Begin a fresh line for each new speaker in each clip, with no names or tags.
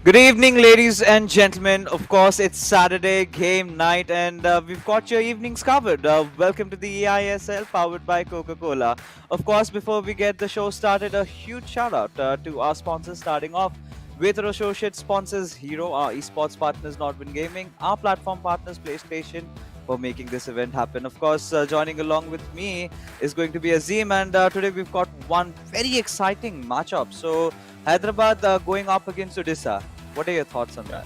Good evening, ladies and gentlemen. Of course, it's Saturday game night, and we've got your evenings covered. Welcome to the eISL powered by Coca Cola. Of course, before we get the show started, a huge shout out to our sponsors, starting off with our associate sponsors Hero, our esports partners, Nodwin Gaming, our platform partners, PlayStation, for making this event happen. Of course, joining along with me is going to be Azim, and today we've got one very exciting matchup. So, Hyderabad going up against Odisha. What are your thoughts on that?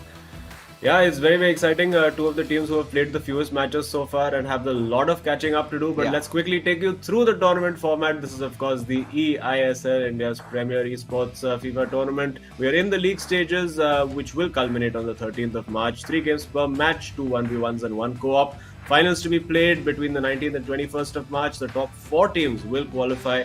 Yeah, it's very, very exciting. Two of the teams who have played the fewest matches so far and have a lot of catching up to do. But
Yeah.
let's quickly take you through the tournament format. This is, of course, the eISL, India's premier esports FIFA tournament. We are in the league stages, which will culminate on the 13th of March. 3 games per match, two 1v1s and one co-op. Finals to be played between the 19th and 21st of March. The top four teams will qualify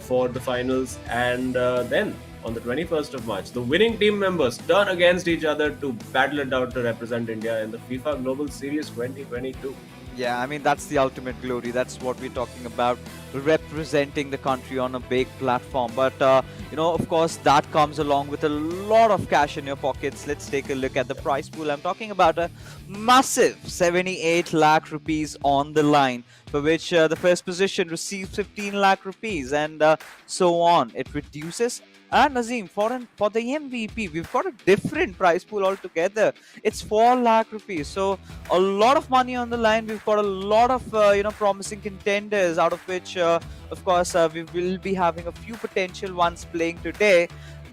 for the finals, and then on the 21st of March, the winning team members turn against each other to battle it out to represent India in the FIFA Global Series 2022.
Yeah, I mean, that's the ultimate glory. That's what we're talking about, representing the country on a big platform. But, of course, that comes along with a lot of cash in your pockets. Let's take a look at the prize pool. I'm talking about a massive 78 lakh rupees on the line, for which the first position receives 15 lakh rupees, and so on. It reduces. And Nazim, for the MVP, we've got a different prize pool altogether. It's 4 lakh rupees. So a lot of money on the line. We've got a lot of promising contenders, out of which, of course, we will be having a few potential ones playing today.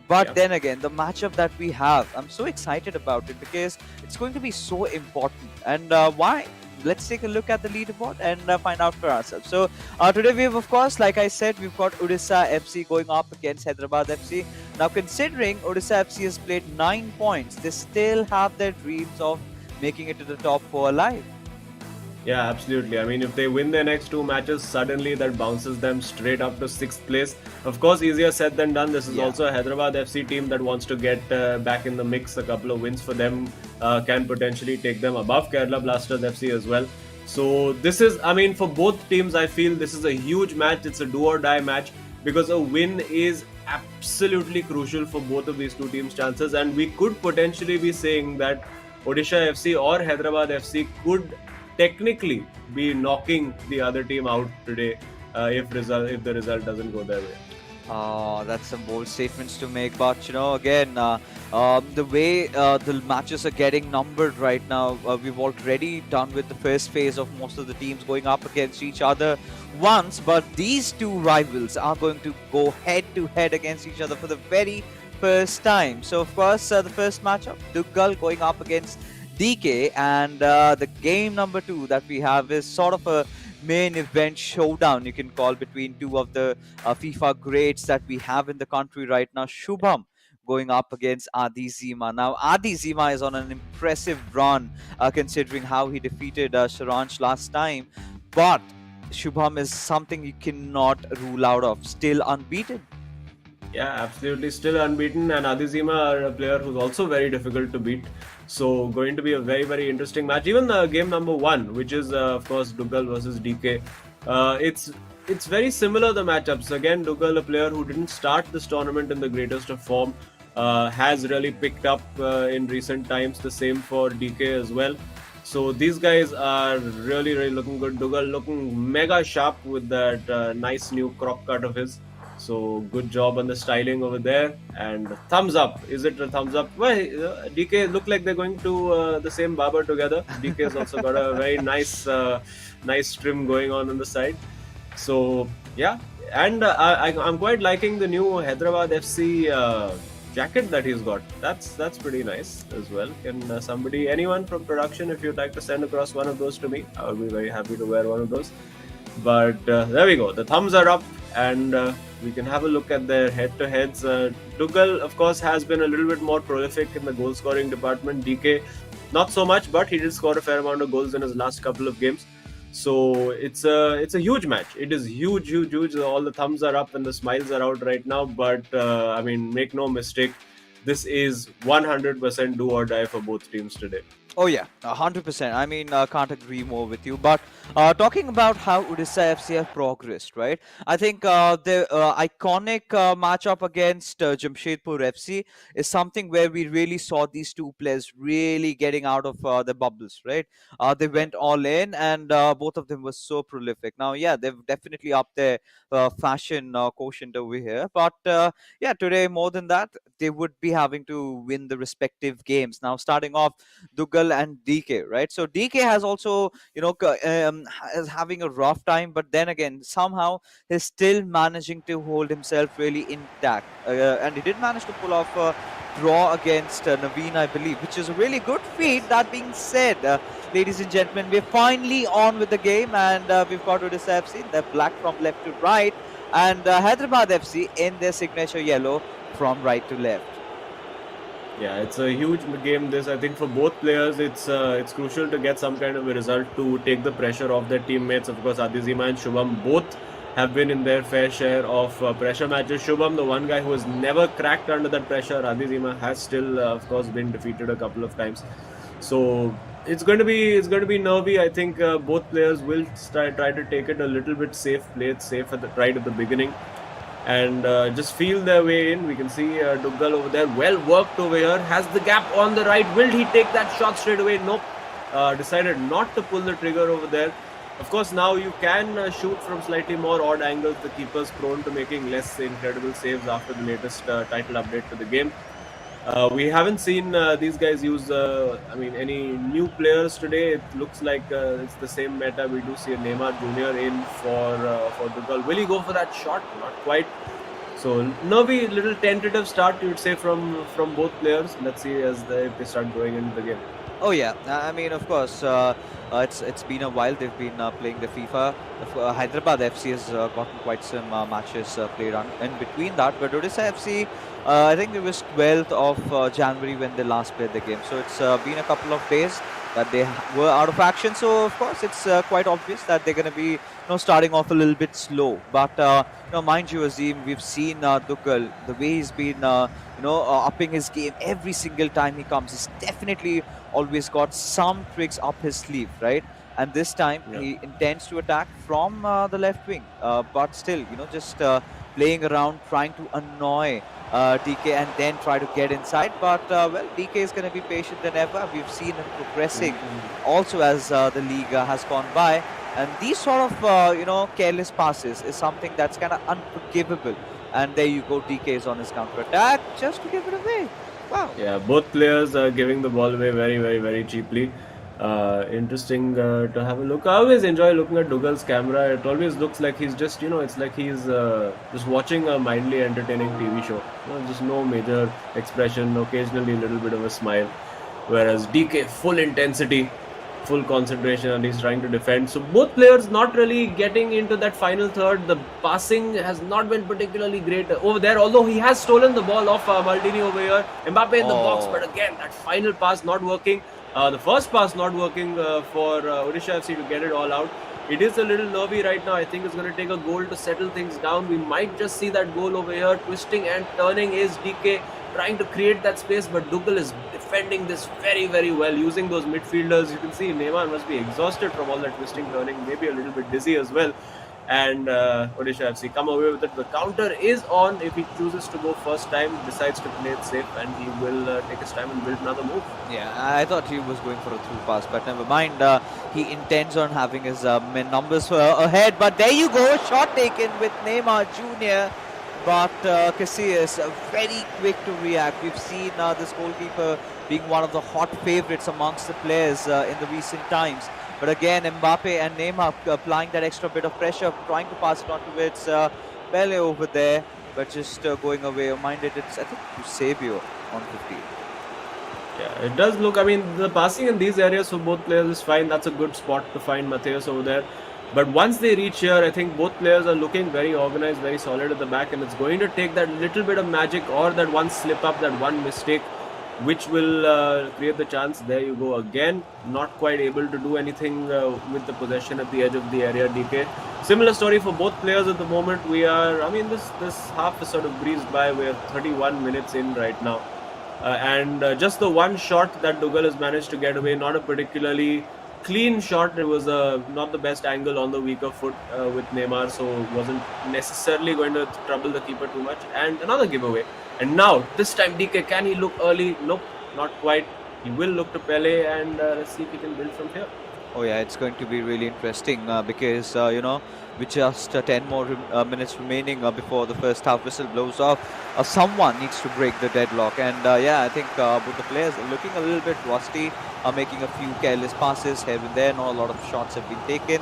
But
Yeah.
then again, the matchup that we have, I'm so excited about it because it's going to be so important. And why? Let's take a look at the leaderboard and find out for ourselves. So today we have, of course, like I said, we've got Odisha FC going up against Hyderabad FC. Now, considering Odisha FC has played 9 points, they still have their dreams of making it to the top 4 alive.
Yeah, absolutely. I mean, if they win their next two matches, suddenly that bounces them straight up to sixth place. Of course, easier said than done. This is
Yeah.
also a Hyderabad FC team that wants to get back in the mix. A couple of wins for them can potentially take them above Kerala Blasters FC as well. So this is, I mean, for both teams, I feel this is a huge match. It's a do or die match because a win is absolutely crucial for both of these two teams' chances. And we could potentially be saying that Odisha FC or Hyderabad FC could technically be knocking the other team out today if the result doesn't go their way.
That's some bold statements to make, but again, the way the matches are getting numbered right now, we've already done with the first phase of most of the teams going up against each other once, but these two rivals are going to go head to head against each other for the very first time. So, of course, the first matchup, Duggal going up against DK, and the game number 2 that we have is sort of a main event showdown, you can call, between two of the FIFA greats that we have in the country right now. Shubham going up against Adi Zima. Now, Adi Zima is on an impressive run, considering how he defeated Sharansh last time, but Shubham is something you cannot rule out of. Still unbeaten.
Yeah, absolutely. Still unbeaten, and Adizima are a player who's also very difficult to beat. So, going to be a very, very interesting match. Even game number 1, which is, of course, Duggal versus DK. It's very similar, the matchups. Again, Duggal, a player who didn't start this tournament in the greatest of form, has really picked up in recent times. The same for DK as well. So these guys are really, really looking good. Duggal looking mega sharp with that nice new crop cut of his. So good job on the styling over there, and thumbs up. Is it a thumbs up? Well, DK look like they're going to the same barber together. DK has also got a very nice trim going on the side. So yeah, and I'm quite liking the new Hyderabad FC jacket that he's got. That's pretty nice as well. Can anyone from production, if you'd like to send across one of those to me, I would be very happy to wear one of those. But there we go. The thumbs are up, and we can have a look at their head-to-heads. Duggal, of course, has been a little bit more prolific in the goal-scoring department. DK, not so much, but he did score a fair amount of goals in his last couple of games. So it's a huge match. It is huge, huge, huge. All the thumbs are up and the smiles are out right now. But I mean, make no mistake, this is 100% do or die for both teams today.
Oh yeah, 100%. I mean, can't agree more with you. But talking about how Odisha FC have progressed, right? I think the iconic matchup against Jamshedpur FC is something where we really saw these two players really getting out of the bubbles, right? They
Yeah.
went all in, and both of them were so prolific. Now, yeah, they've definitely upped their fashion quotient over here. But yeah, today more than that, they would be having to win the respective games. Now, starting off. Dugal and DK, right? So DK has also, is having a rough time, but then again, somehow he's still managing to hold himself really intact, and he did manage to pull off a draw against Naveen, I believe, which is a really good feat.
Yes.
That being said, ladies and gentlemen, we're finally on with the game, and we've got Odisha FC. They're black from left to right, and Hyderabad FC in their signature yellow from right to left.
Yeah, it's a huge game. This, I think, for both players, it's crucial to get some kind of a result to take the pressure off their teammates. Of course, Adizima and Shubham both have been in their fair share of pressure matches. Shubham, the one guy who has never cracked under that pressure. Adizima has still, of course, been defeated a couple of times. So it's going to be nervy. I think both players will try to take it a little bit safe, play it safe right at the beginning, and just feel their way in. We can see Duggal over there, well worked over here, has the gap on the right. Will he take that shot straight away? Nope. Decided not to pull the trigger over there. Of course, now you can shoot from slightly more odd angles. The keeper's prone to making less incredible saves after the latest title update to the game. We haven't seen these guys use, any new players today. It looks like it's the same meta. We do see a Neymar Jr. in for Duggal. Will he go for that shot? Not quite. So nervy, little tentative start, you would say, from both players. Let's see if they start going into the game.
Oh yeah, I mean, of course, it's been a while. They've been playing the FIFA. Hyderabad FC has gotten quite some matches played on in between that. But Odisha FC, I think it was 12th of January when they last played the game. So it's been a couple of days that they were out of action. So of course, it's quite obvious that they're going to be, starting off a little bit slow. But mind you, Azim, we've seen Dugal, the way he's been, upping his game every single time he comes. He's definitely always got some tricks up his sleeve, right? And this time
Yeah.
he intends to attack from the left wing, but still, just playing around, trying to annoy DK and then try to get inside. But DK is going to be patient than ever. We've seen him progressing also as the league has gone by. And these sort of, careless passes is something that's kind of unforgivable. And there you go, DK is on his counter attack just to give it away. Wow.
Yeah, both players are giving the ball away very, very, very cheaply. Interesting to have a look. I always enjoy looking at Dougal's camera. It always looks like he's just, it's like he's just watching a mildly entertaining TV show. Just no major expression, occasionally a little bit of a smile. Whereas DK, full intensity, full concentration, and he's trying to defend. So both players not really getting into that final third. The passing has not been particularly great over there, although he has stolen the ball off Maldini over here. Mbappe in the box, but again, that final pass not working. The first pass not working for Odisha FC to get it all out. It is a little nervy right now. I think it's going to take a goal to settle things down. We might just see that goal over here. Twisting and turning is DK, trying to create that space, but Dugal is defending this very, very well, using those midfielders. You can see Neymar must be exhausted from all that twisting, turning, maybe a little bit dizzy as well. And Odisha FC come away with it. The counter is on. If he chooses to go first time, decides to play it safe, and he will take his time and build another move.
Yeah, I thought he was going for a through pass, but never mind. He intends on having his men numbers ahead. But there you go, shot taken with Neymar Jr. But Casillas very quick to react. We've seen this goalkeeper being one of the hot favourites amongst the players in the recent times. But again, Mbappe and Neymar applying that extra bit of pressure, trying to pass it on to its Pele over there, but just going away. Minded, it's, I think, Eusebio on 15.
Yeah, it does look, the passing in these areas for both players is fine. That's a good spot to find Mateus over there. But once they reach here, I think both players are looking very organized, very solid at the back, and it's going to take that little bit of magic or that one slip up, that one mistake, which will create the chance. There you go again, not quite able to do anything with the possession at the edge of the area. DK, similar story for both players at the moment. We are, this half is sort of breezed by. We're 31 minutes in right now. and just the one shot that Dougal has managed to get away, not a particularly clean shot. It was not the best angle on the weaker foot with Neymar, so wasn't necessarily going to trouble the keeper too much. And another giveaway. And now, this time DK, can he look early? Nope, not quite. He will look to Pele, and let's see if he can build from here.
Oh yeah, it's going to be really interesting because with just 10 more minutes remaining before the first half whistle blows off, someone needs to break the deadlock. And yeah, I think both the players are looking a little bit rusty, making a few careless passes here and there. Not a lot of shots have been taken.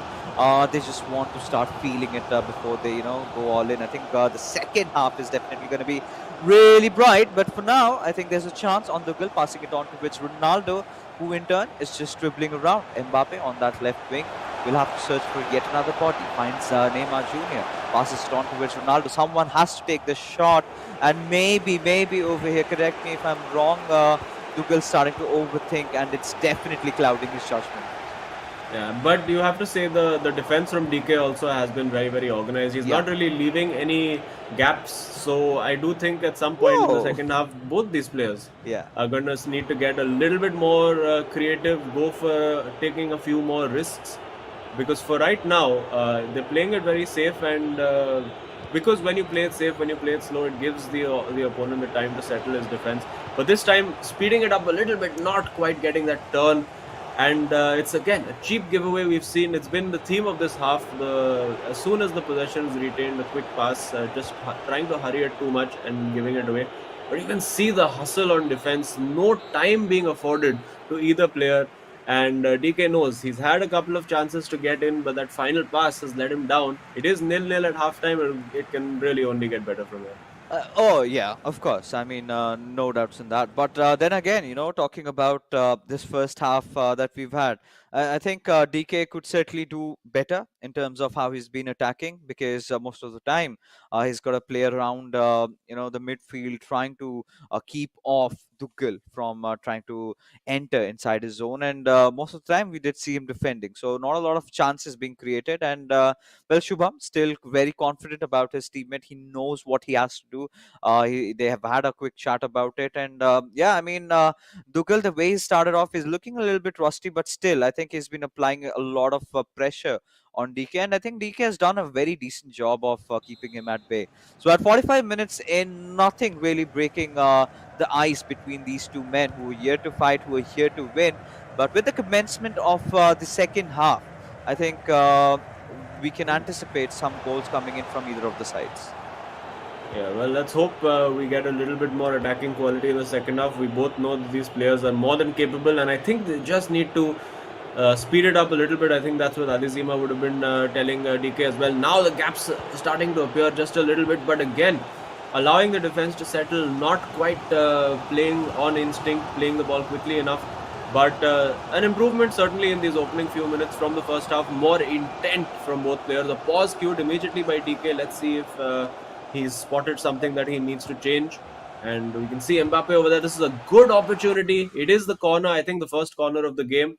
They just want to start feeling it before they go all in. I think the second half is definitely going to be really bright. But for now, I think there's a chance on the goal, passing it on to which Ronaldo, who in turn is just dribbling around. Mbappe on that left wing will have to search for yet another body. Finds Neymar Jr. Passes it on towards Ronaldo. Someone has to take the shot, and maybe over here, correct me if I'm wrong, Tuchel's starting to overthink, and it's definitely clouding his judgment.
Yeah, but you have to say the defense from DK also has been very, very organized. He's not really leaving any gaps. So I do think at some point in the second half, both these players are going to need to get a little bit more creative, go for taking a few more risks. Because for right now, they're playing it very safe, and because when you play it safe, when you play it slow, it gives the opponent the time to settle his defense. But this time, speeding it up a little bit, not quite getting that turn. And it's again a cheap giveaway. We've seen it's been the theme of this half. As soon as the possession is retained, a quick pass, just trying to hurry it too much and giving it away. But you can see the hustle on defense. No time being afforded to either player. And DK knows he's had a couple of chances to get in, but that final pass has let him down. It is 0-0 at halftime, and it can really only get better from here.
Oh yeah, of course. I mean, no doubts in that. But then again, talking about this first half that we've had, I think DK could certainly do better in terms of how he's been attacking, because most of the time he's got to play around, the midfield, trying to keep off Tuchel from trying to enter inside his zone. And most of the time we did see him defending, so not a lot of chances being created. And well, Shubham still very confident about his teammate. He knows what he has to do. They have had a quick chat about it, and yeah, I mean, Tuchel, the way he started off, is looking a little bit rusty, but still, I think he's been applying a lot of pressure on DK, and I think DK has done a very decent job of keeping him at bay. So at 45 minutes in, nothing really breaking the ice between these two men who are here to fight, who are here to win. But with the commencement of the second half, I think we can anticipate some goals coming in from either of the sides.
Yeah, well, let's hope we get a little bit more attacking quality in the second half. We both know that these players are more than capable, and I think they just need to speed it up a little bit. I think that's what Adizima would have been telling DK as well. Now the gaps are starting to appear just a little bit, but again, allowing the defense to settle, not quite playing on instinct, playing the ball quickly enough. But an improvement certainly in these opening few minutes from the first half. More intent from both players. A pause cued immediately by DK. Let's see if he's spotted something that he needs to change. And we can see Mbappe over there. This is a good opportunity. It is the corner, I think the first corner of the game.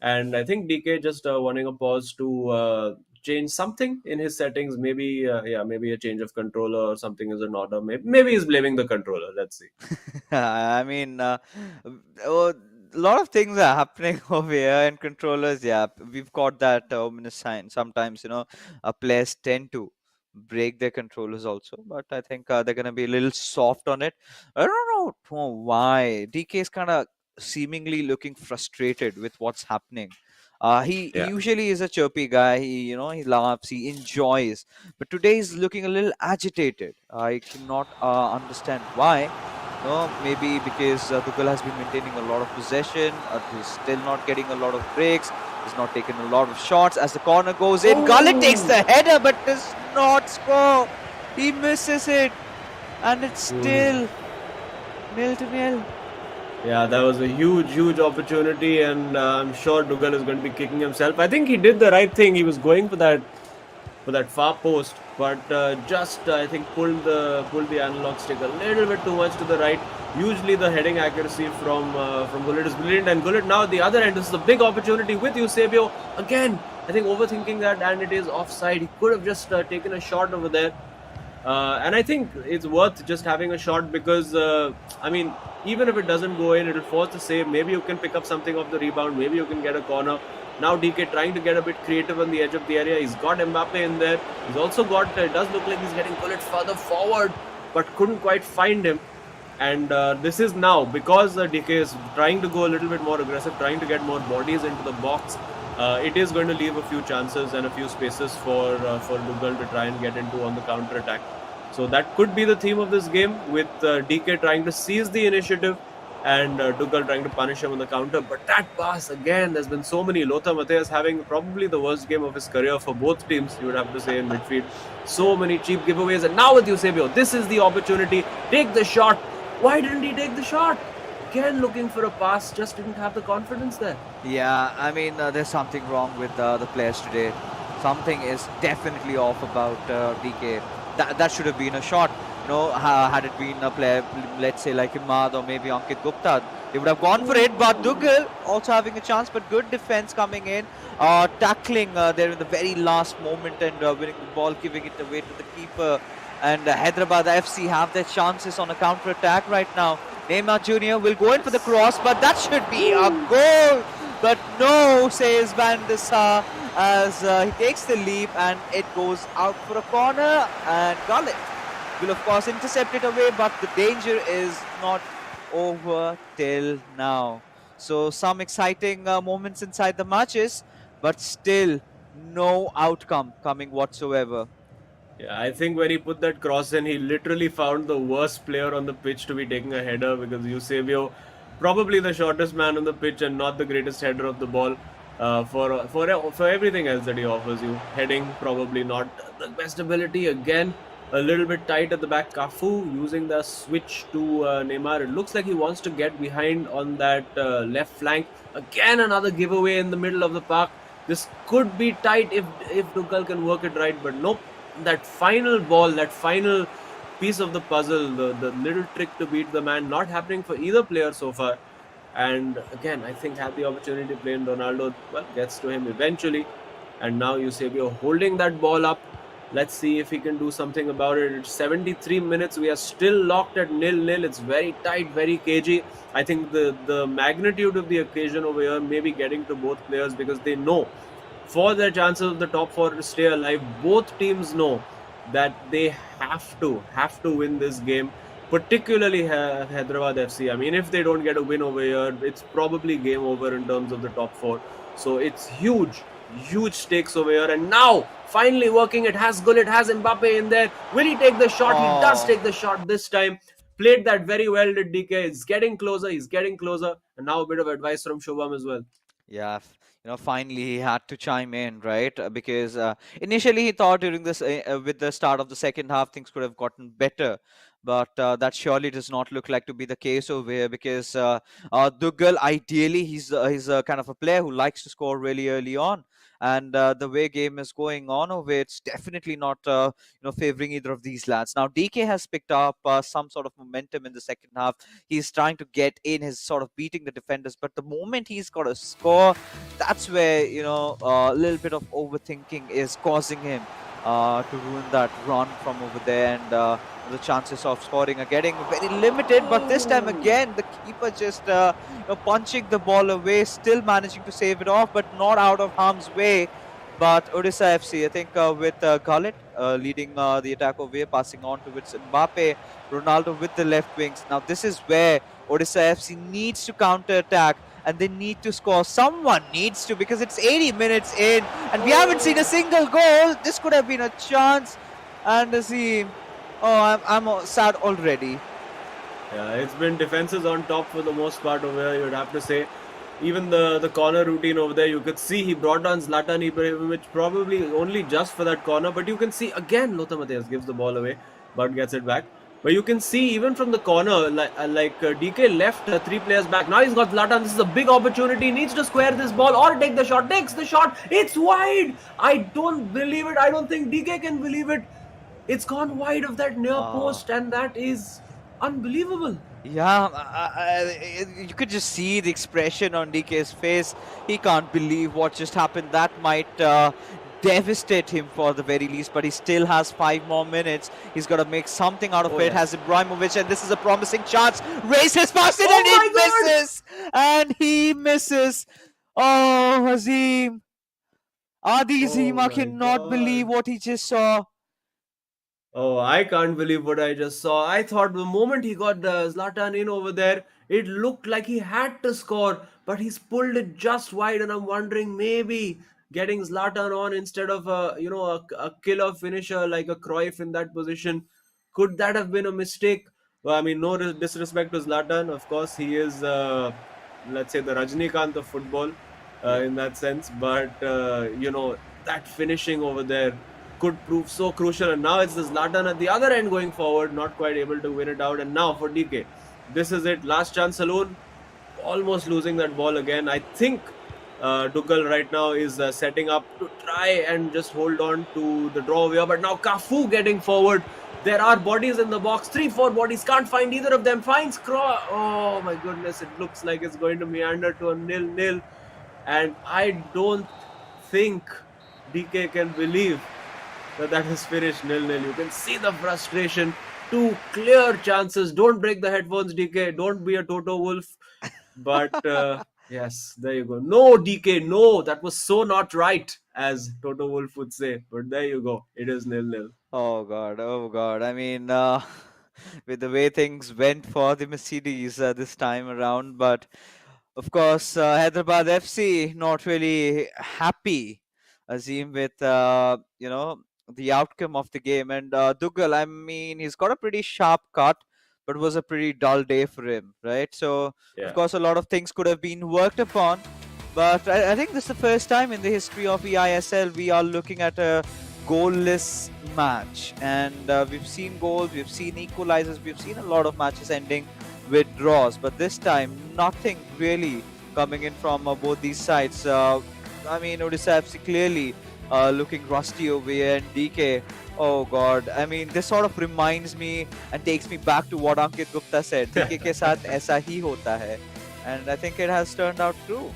And I think DK just wanting a pause to change something in his settings. Maybe, maybe a change of controller or something is in order. Maybe he's blaming the controller. Let's see.
I mean, a lot of things are happening over here, and controllers, yeah, we've got that ominous sign. Sometimes, players tend to break their controllers also, but I think they're going to be a little soft on it. I don't know why. DK is kind of seemingly looking frustrated with what's happening. He usually is a chirpy guy. He laughs, he enjoys, but today he's looking a little agitated. I cannot understand why. No, maybe because Tuchel has been maintaining a lot of possession. He's still not getting a lot of breaks. He's not taking a lot of shots. As the corner goes in, Gullit takes the header but does not score. He misses it, and it's still 0-0.
Yeah, that was a huge opportunity, and I'm sure Tuchel is going to be kicking himself. I think he did the right thing. He was going for that far post, but just I think pulled the analog stick a little bit too much to the right. Usually the heading accuracy from Gullit is brilliant, and Gullit now at the other end. This is a big opportunity with Eusebio again. I think overthinking that, and it is offside. He could have just taken a shot over there, and I think it's worth just having a shot because I mean, Even if it doesn't go in, it'll force the save. Maybe you can pick up something off the rebound. Maybe you can get a corner. Now DK trying to get a bit creative on the edge of the area. He's got Mbappe in there. He's also got, it does look like he's getting bullet further forward, but couldn't quite find him. And this is now because DK is trying to go a little bit more aggressive, trying to get more bodies into the box. It is going to leave a few chances and a few spaces for Dugal to try and get into on the counter attack. So that could be the theme of this game, with DK trying to seize the initiative and Dugal trying to punish him on the counter. But that pass again, there's been so many. Lothar Matthäus having probably the worst game of his career for both teams, you would have to say, in midfield. So many cheap giveaways, and now with Eusebio, this is the opportunity. Take the shot. Why didn't he take the shot? Again, looking for a pass, just didn't have the confidence there.
Yeah, I mean, there's something wrong with the players today. Something is definitely off about DK. That should have been a shot. You know, had it been a player, let's say like Imad or maybe Ankit Gupta, they would have gone for it. But Dugal also having a chance, but good defense coming in, tackling there in the very last moment and winning the ball, giving it away to the keeper. And Hyderabad FC have their chances on a counter attack right now. Neymar Jr. will go in for the cross, but that should be a goal. But no, says Van der Sar, as he takes the leap and it goes out for a corner. And Gullit will, of course, intercept it away, but the danger is not over till now. So some exciting moments inside the matches, but still no outcome coming whatsoever.
Yeah, I think when he put that cross in, he literally found the worst player on the pitch to be taking a header, because Eusebio, probably the shortest man on the pitch and not the greatest header of the ball, for everything else that he offers you. Heading, probably not the best ability. Again, a little bit tight at the back. Cafu using the switch to Neymar. It looks like he wants to get behind on that left flank. Again, another giveaway in the middle of the park. This could be tight if Dugal can work it right, but nope. That final ball, that final piece of the puzzle, the little trick to beat the man, not happening for either player so far. And again, I think had the opportunity to play in Ronaldo, well, gets to him eventually. And now Eusebio holding that ball up. Let's see if he can do something about it. It's 73 minutes. We are still locked at 0-0. It's very tight, very cagey. I think the magnitude of the occasion over here may be getting to both players, because they know for their chances of the top four to stay alive, both teams know that they have to win this game, particularly Hyderabad FC. I mean, if they don't get a win over here, it's probably game over in terms of the top four. So it's huge stakes over here. And now, finally working, it has Gullit, has Mbappe in there. Will he take the shot? He does take the shot this time. Played that very well, did DK. He's getting closer. And now a bit of advice from Shubham as well.
Yeah, finally he had to chime in, right? Because initially he thought during this, with the start of the second half, things could have gotten better. But that surely does not look like to be the case over here, because Dugal, ideally, he's a kind of a player who likes to score really early on. And the way game is going on over here, it's definitely not favoring either of these lads. Now DK has picked up some sort of momentum in the second half. He's trying to get in, he's sort of beating the defenders, but the moment he's got a score, that's where a little bit of overthinking is causing him to ruin that run from over there. And the chances of scoring are getting very limited. But this time again, the keeper just punching the ball away, still managing to save it off, but not out of harm's way. But Odisha FC, I think, with Gullit leading the attack over here, passing on to its Mbappe, Ronaldo with the left wings. Now this is where Odisha FC needs to counter attack, and they need to score. Someone needs to, because it's 80 minutes in and we haven't seen a single goal. This could have been a chance. And see, I'm sad already.
Yeah, it's been defenses on top for the most part over here, you'd have to say. Even the corner routine over there, you could see he brought on Zlatan Ibrahimovic probably only just for that corner. But you can see again, Lothar Matthäus gives the ball away, but gets it back. But you can see even from the corner, like DK left 3 players back. Now he's got Zlatan. This is a big opportunity. He needs to square this ball or take the shot. Takes the shot. It's wide. I don't believe it. I don't think DK can believe it. It's gone wide of that near post, and that is unbelievable.
Yeah, you could just see the expression on DK's face. He can't believe what just happened. That might devastate him for the very least, but he still has 5 more minutes. He's got to make something out of
Oh
it. Has
yes.
Ibrahimovic, and this is a promising chance. Races past it, and
Oh
it
my God!
misses! And he misses. Oh, Hazim. Adi
Oh
Zima
my
cannot believe
God!
what he just saw.
Oh, I can't believe what I just saw. I thought the moment he got Zlatan in over there, it looked like he had to score, but he's pulled it just wide, and I'm wondering maybe getting Zlatan on instead of a killer finisher like a Cruyff in that position. Could that have been a mistake? Well, I mean, no disrespect to Zlatan, of course, he is let's say the Rajnikant of football
Yeah.
in that sense, but that finishing over there could prove so crucial. And now it's the Zlatan at the other end going forward, not quite able to win it out. And now for DK, this is it. Last chance saloon, almost losing that ball again. I think Dugal right now is setting up to try and just hold on to the draw here. But now Cafu getting forward. There are bodies in the box, 3, 4 bodies. Can't find either of them. Finds Cross. Oh my goodness! It looks like it's going to meander to a 0-0. And I don't think DK can believe that is finished 0-0. You can see the frustration. Two clear chances. Don't break the headphones, DK. Don't be a Toto Wolf. But yes, there you go. No, DK, no. That was so not right, as Toto Wolf would say. But there you go. It is 0-0.
Oh God, oh God. I mean, with the way things went for the Mercedes this time around, but of course, Hyderabad FC not really happy, Azim, with the outcome of the game. And Dougal, I mean, he's got a pretty sharp cut, but it was a pretty dull day for him, right? So, of
Yeah.
course, a lot of things could have been worked upon. But I think this is the first time in the history of eISL we are looking at a goalless match. And we've seen goals, we've seen equalizers, we've seen a lot of matches ending with draws. But this time, nothing really coming in from both these sides. I mean, Odisha FC clearly looking rusty over here, and DK. Oh God! I mean, this sort of reminds me and takes me back to what Ankit Gupta said. DK के साथ ऐसा ही होता है, and I think it has turned out true.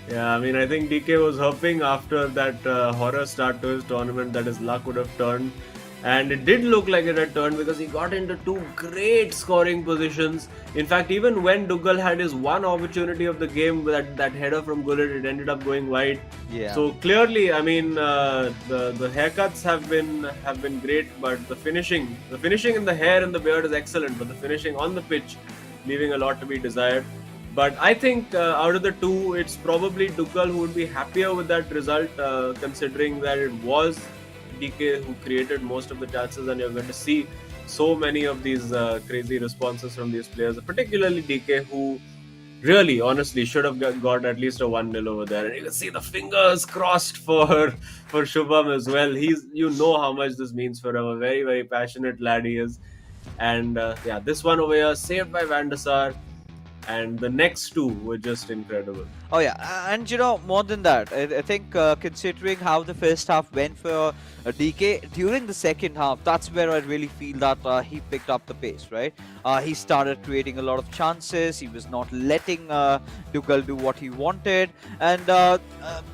Yeah, I mean, I think DK was hoping after that horror start to his tournament that his luck would have turned. And it did look like it had turned because he got into two great scoring positions. In fact, even when Dougal had his one opportunity of the game, that header from Gullit, it ended up going wide.
Yeah.
So clearly, I mean, the haircuts have been great, but the finishing in the hair and the beard is excellent. But the finishing on the pitch, leaving a lot to be desired. But I think out of the two, it's probably Dougal who would be happier with that result, considering that it was DK who created most of the chances, and you're going to see so many of these crazy responses from these players, particularly DK, who really, honestly, should have got at least a 1-0 over there. And you can see the fingers crossed for Shubham as well. You know how much this means for him. A very, very passionate lad he is. And yeah, this one over here, saved by Van der Sar. And the next two were just incredible.
Oh yeah, and more than that, I think considering how the first half went for DK during the second half, that's where I really feel that he picked up the pace. Right, he started creating a lot of chances. He was not letting Dougal do what he wanted, and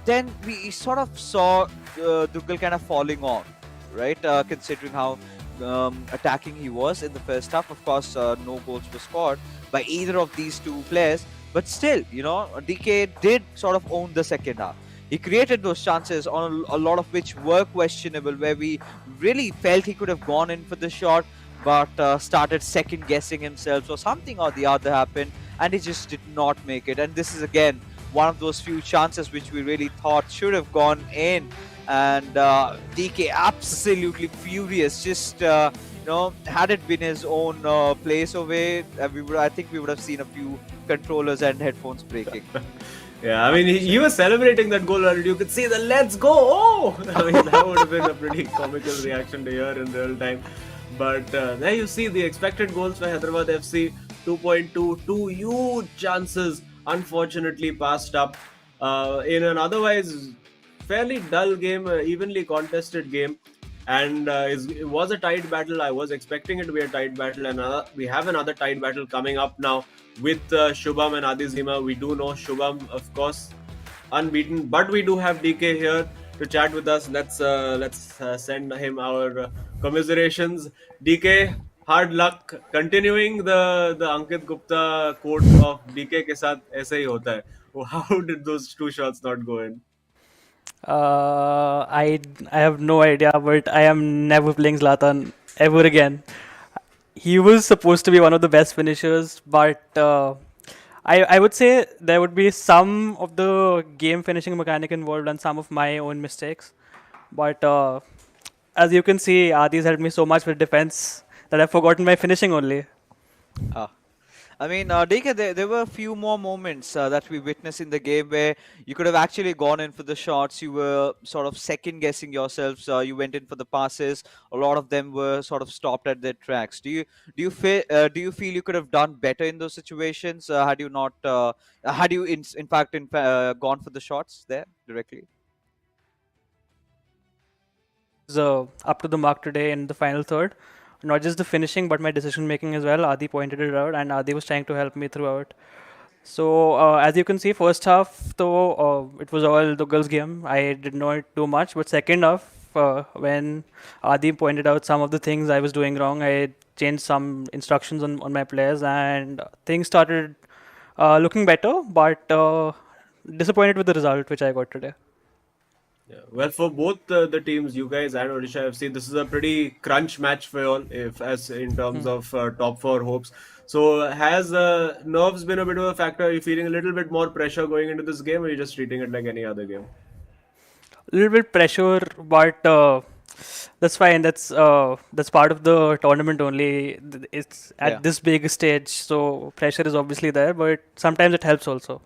then we sort of saw Dougal kind of falling off. Right, considering how attacking he was in the first half. Of course, no goals were scored by either of these two players. But still, DK did sort of own the second half. He created those chances, on a lot of which were questionable, where we really felt he could have gone in for the shot, but started second guessing himself. So something or the other happened, and he just did not make it. And this is again one of those few chances which we really thought should have gone in. And DK absolutely furious, just had it been his own place away, I think we would have seen a few controllers and headphones breaking.
Yeah, I mean, he was celebrating that goal already. You could see the "let's go!" Oh, I mean, that would have been a pretty comical reaction to hear in real time. But there you see the expected goals for Hyderabad FC: 2.2, two huge chances, unfortunately passed up in an otherwise fairly dull game, evenly contested game. And it was a tight battle. I was expecting it to be a tight battle, and we have another tight battle coming up now with Shubham and Adizima. We do know Shubham, of course, unbeaten, but we do have DK here. to chat with us. Let's send him our commiserations. DK, hard luck. Continuing the Ankit Gupta quote of DK के साथ ऐसे ही होता है. How did those two shots not go in?
I have no idea, but I am never playing Zlatan ever again. He was supposed to be one of the best finishers, but I would say there would be some of the game finishing mechanic involved and some of my own mistakes. But as you can see, Adi's helped me so much with defense that I've forgotten my finishing only.
Ah. I mean, DK, there were a few more moments that we witnessed in the game where you could have actually gone in for the shots. You were sort of second guessing yourselves. You went in for the passes. A lot of them were sort of stopped at their tracks. Do you feel you could have done better in those situations had you not had you in fact gone for the shots there directly?
Was up to the mark today in the final third. Not just the finishing, but my decision making as well. Adi pointed it out, and Adi was trying to help me throughout. So as you can see, first half though it was all Dougal's game. I did not do much, but second half, when Adi pointed out some of the things I was doing wrong, I changed some instructions on my players, and things started looking better. But disappointed with the result which I got today.
Yeah. Well, for both the teams, you guys and Odisha FC, this is a pretty crunch match for you all, if as in terms of top four hopes. So, has nerves been a bit of a factor? Are you feeling a little bit more pressure going into this game, or are you just treating it like any other game?
A little bit pressure, but that's fine. That's part of the tournament only. It's
Yeah.
at this big stage, so pressure is obviously there, but sometimes it helps also.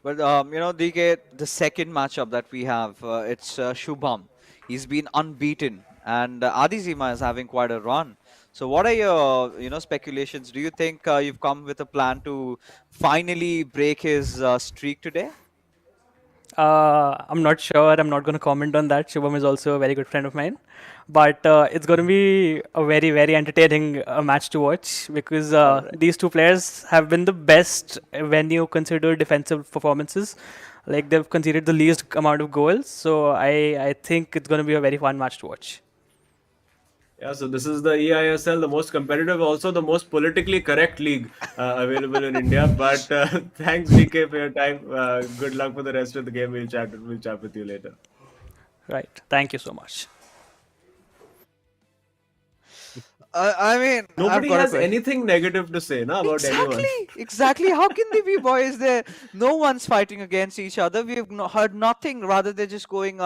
But DK, the second matchup that we have, it's Shubham. He's been unbeaten, and Adizima is having quite a run. So, what are your speculations? Do you think you've come with a plan to finally break his streak today?
I'm not sure. I'm not going to comment on that. Shubham is also a very good friend of mine. But it's going to be a very, very entertaining match to watch because
All right.
these two players have been the best when you consider defensive performances. Like they've conceded the least amount of goals. So I think it's going to be a very fun match to watch.
Yeah, so this is the eISL, the most competitive, also the most politically correct league available in India. But thanks, DK, for your time. Good luck for the rest of the game. We'll chat with you later.
Right. Thank you so much.
I mean, I've
Nobody
got a
has
question.
anything negative to say, na, about anyone.
Exactly. How can they be boys there? No one's fighting against each other. We've heard nothing. Rather, they're just going,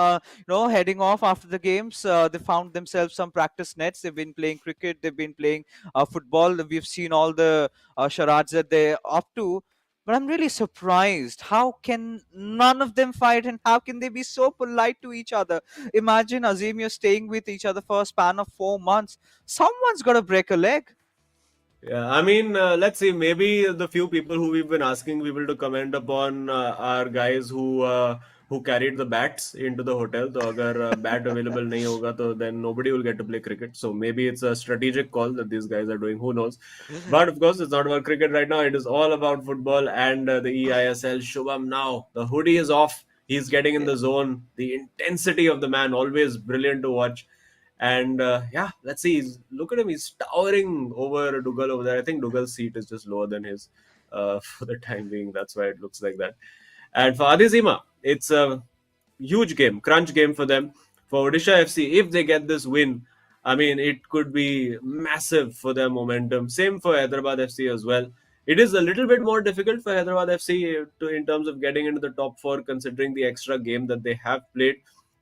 heading off after the games. They found themselves some practice nets. They've been playing cricket. They've been playing football. We've seen all the charades that they're up to. But I'm really surprised. How can none of them fight, and how can they be so polite to each other? Imagine, Azim, you're staying with each other for a span of 4 months. Someone's got to break a leg.
Yeah, I mean, let's see. Maybe the few people who we've been asking people to comment upon are guys who carried the bats into the hotel. So, अगर bat available नहीं होगा, तो then nobody will get to play cricket. So maybe it's a strategic call that these guys are doing. Who knows? But of course, it's not about cricket right now. It is all about football and the eISL. Shubham now, the hoodie is off. He's getting in
Yeah.
the zone. The intensity of the man, always brilliant to watch. And yeah, let's see. Look at him. He's towering over Dougal over there. I think Dougal's seat is just lower than his for the time being. That's why it looks like that. And for Adizima, it's a huge game, crunch game for them. For Odisha FC, if they get this win, I mean, it could be massive for their momentum. Same for Hyderabad FC as well. It is a little bit more difficult for Hyderabad FC in terms of getting into the top four, considering the extra game that they have played.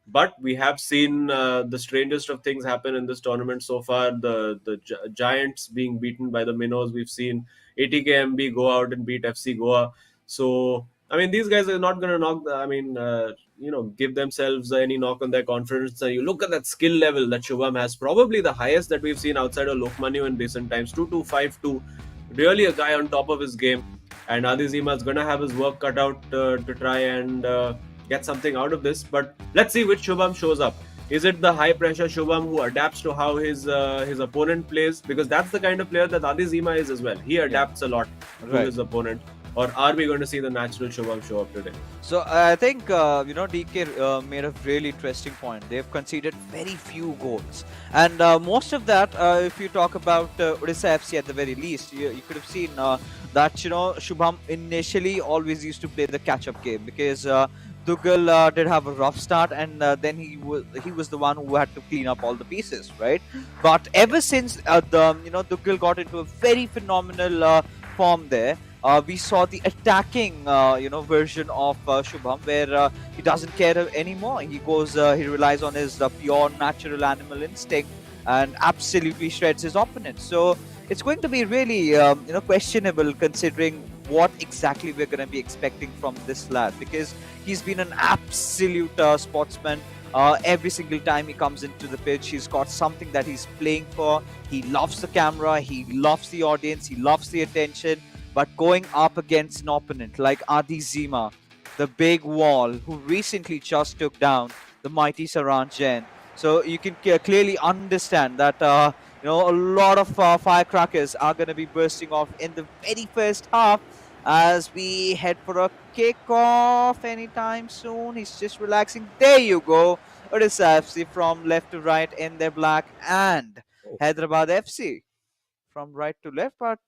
But we have seen the strangest of things happen in this tournament so far. The Giants being beaten by the Minnows. We've seen ATKMB go out and beat FC Goa. So I mean, these guys are not going to give themselves any knock on their confidence. You look at that skill level that Shubham has, probably the highest that we've seen outside of Lokmanu in recent times. 2-2-5-2, really a guy on top of his game. And Adizima is going to have his work cut out to try and get something out of this. But let's see which Shubham shows up. Is it the high pressure Shubham who adapts to how his opponent plays? Because that's the kind of player that Adizima is as well. He
Yeah.
adapts a lot to
Right.
his opponent. or are we going to see the natural Shubham show up today?
So I think DK made a really interesting point. They've conceded very few goals, and most of that, if you talk about Odisha FC at the very least, you could have seen that Shubham initially always used to play the catch-up game because Dugal did have a rough start, and then he was the one who had to clean up all the pieces, right? But ever since Dugal got into a very phenomenal form there. We saw the attacking, version of Shubham, where he doesn't care anymore. He relies on his pure natural animal instinct and absolutely shreds his opponent. So it's going to be really, questionable considering what exactly we're going to be expecting from this lad, because he's been an absolute sportsman. Every single time he comes into the pitch, he's got something that he's playing for. He loves the camera, he loves the audience, he loves the attention. But going up against an opponent like Adi Zima, the big wall, who recently just took down the mighty Saranjan, so you can clearly understand that a lot of firecrackers are going to be bursting off in the very first half as we head for a kickoff anytime soon. He's just relaxing. There you go. Odisha FC from left to right in their black, and Hyderabad FC from right to left, but.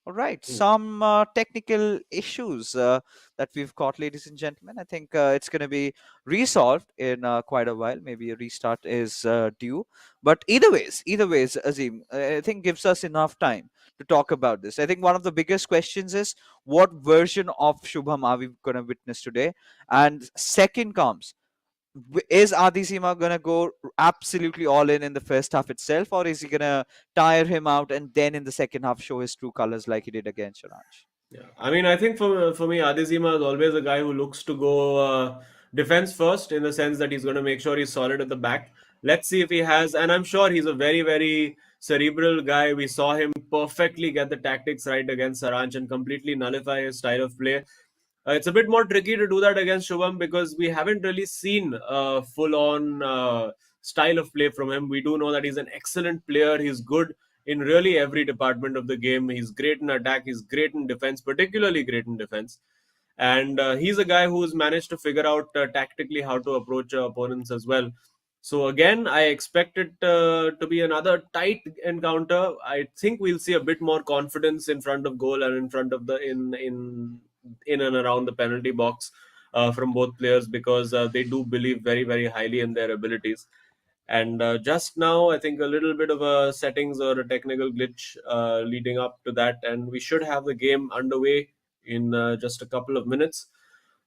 All right, some technical issues that we've got, ladies and gentlemen. I think it's going to be resolved in quite a while. Maybe a restart is due. But either ways, Azim, I think gives us enough time to talk about this. I think one of the biggest questions is what version of Shubham are we going to witness today? And second comes, is Adisima gonna go absolutely all in the first half itself, or is he gonna tire him out and then in the second half show his true colors like he did against Sharaj?
Yeah, I mean, I think for me, Adizima is always a guy who looks to go defense first, in the sense that he's going to make sure he's solid at the back. Let's see if he has, and I'm sure he's a very, very cerebral guy. We saw him perfectly get the tactics right against Saranch and completely nullify his style of play. It's a bit more tricky to do that against Shubham because we haven't really seen a full-on style of play from him. We do know that he's an excellent player. He's good in really every department of the game. He's great in attack. He's great in defense, particularly great in defense. And he's a guy who's managed to figure out tactically how to approach opponents as well. So again, I expect it to be another tight encounter. I think we'll see a bit more confidence in front of goal and in front of the in and around the penalty box from both players, because they do believe very, very highly in their abilities. And just now, I think a little bit of a settings or a technical glitch leading up to that, and we should have the game underway in just a couple of minutes.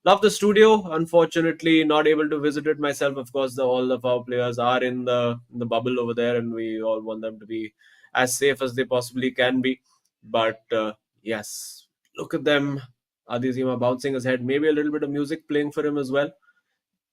Love the studio. Unfortunately, not able to visit it myself. Of course, all of our players are in the bubble over there, and we all want them to be as safe as they possibly can be. But yes, look at them. Adizima bouncing his head. Maybe a little bit of music playing for him as well.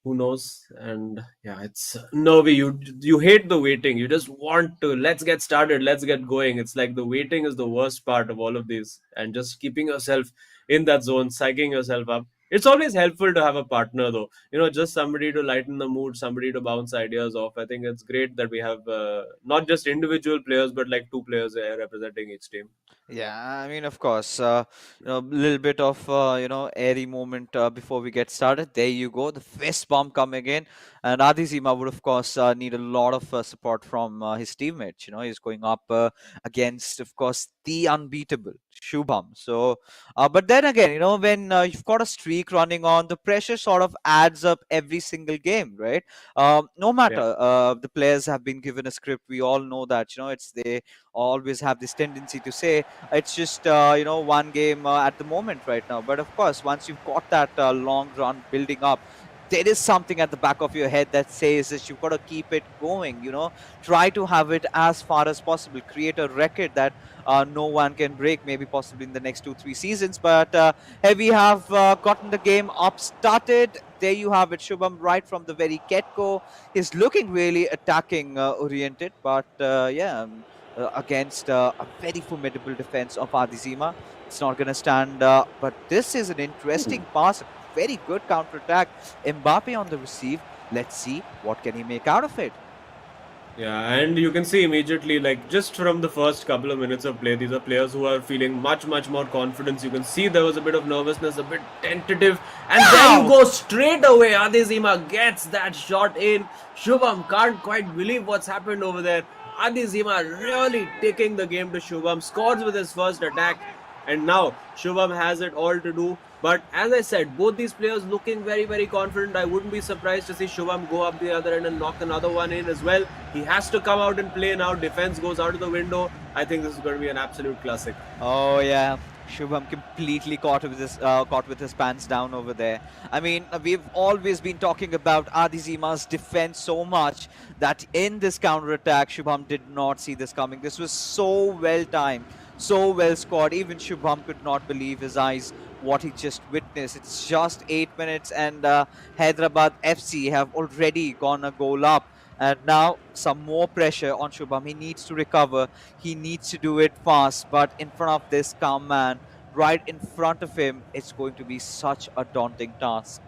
Who knows? And yeah, it's nervy. You hate the waiting. You just want to, let's get started, let's get going. It's like the waiting is the worst part of all of these, and just keeping yourself in that zone, psyching yourself up. It's always helpful to have a partner, though. Just somebody to lighten the mood, somebody to bounce ideas off. I think it's great that we have not just individual players, but like two players representing each team.
Yeah, I mean, of course, a little bit of airy moment before we get started. There you go, the fist bump coming in, and Adizima would, of course, need a lot of support from his teammates. He's going up against, of course, the unbeatable Shubham. So, but then again, when you've got a streak running on, the pressure sort of adds up every single game, right? No matter
Yeah.
the players have been given a script, we all know that they always have this tendency to say it's just one game at the moment right now. But of course, once you've got that long run building up, there is something at the back of your head that says that you've got to keep it going. Try to have it as far as possible, create a record that no one can break, maybe possibly in the next 2-3 seasons. But here we have gotten the game up started. There you have it, Shubham, right from the very get-go. He's looking really attacking oriented, but against a very formidable defense of Adizima, it's not going to stand. But this is an interesting pass, a very good counter-attack. Mbappe on the receive. Let's see what can he make out of it.
Yeah, and you can see immediately, like just from the first couple of minutes of play, these are players who are feeling much, much more confidence. You can see there was a bit of nervousness, a bit tentative, and there you
Wow!
go straight away. Adizima gets that shot in. Shubham can't quite believe what's happened over there. Adizima really taking the game to Shubham, scores with his first attack, and now Shubham has it all to do. But as I said, both these players looking very, very confident. I wouldn't be surprised to see Shubham go up the other end and knock another one in as well. He has to come out and play now. Defense goes out of the window. I think this is going to be an absolute classic.
Oh yeah, Shubham completely caught with his pants down over there. I mean, we've always been talking about Adizima's defense so much that in this counter attack, Shubham did not see this coming. This was so well timed, so well scored. Even Shubham could not believe his eyes what he just witnessed. It's just 8 minutes, and Hyderabad FC have already gone a goal up. And now some more pressure on Shubham. He needs to recover. He needs to do it fast. But in front of this calm man, right in front of him, it's going to be such a daunting task.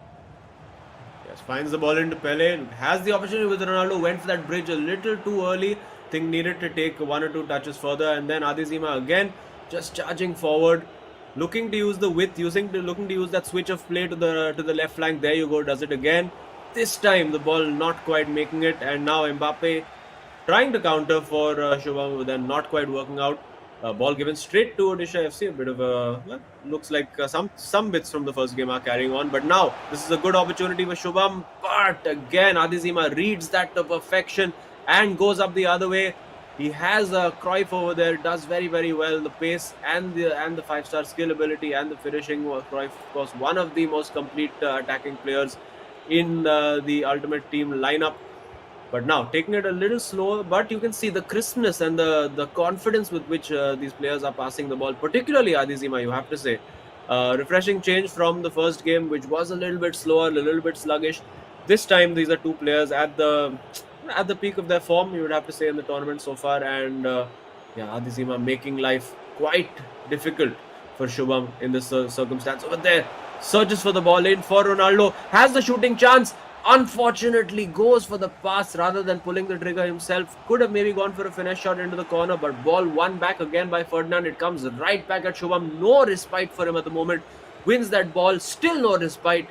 Yes, finds the ball into Pele. Has the opportunity with Ronaldo. Went for that bridge a little too early. Think needed to take one or two touches further. And then Adizima again just charging forward. Looking to use the width, looking to use that switch of play to the left flank. There you go, does it again. This time the ball not quite making it, and now Mbappe trying to counter for Shubham, but then not quite working out. Ball given straight to Odisha FC. A bit of a looks like some bits from the first game are carrying on, but now this is a good opportunity for Shubham. But again, Adizima reads that to perfection and goes up the other way. He has a Cruyff over there, does very, very well. The pace and the 5-star skill ability and the finishing. Cruyff, of course, one of the most complete attacking players in the ultimate team lineup. But now taking it a little slower, but you can see the crispness and the confidence with which these players are passing the ball, particularly Adizima, you have to say. Refreshing change from the first game, which was a little bit slower, a little bit sluggish. This time, these are two players at the peak of their form, you would have to say, in the tournament so far. And yeah, Adizima making life quite difficult for Shubham in this circumstance. Over there, searches for the ball in for Ronaldo, has the shooting chance. Unfortunately, goes for the pass rather than pulling the trigger himself. Could have maybe gone for a finesse shot into the corner, but ball won back again by Ferdinand. It comes right back at Shubham. No respite for him at the moment. Wins that ball, still no respite.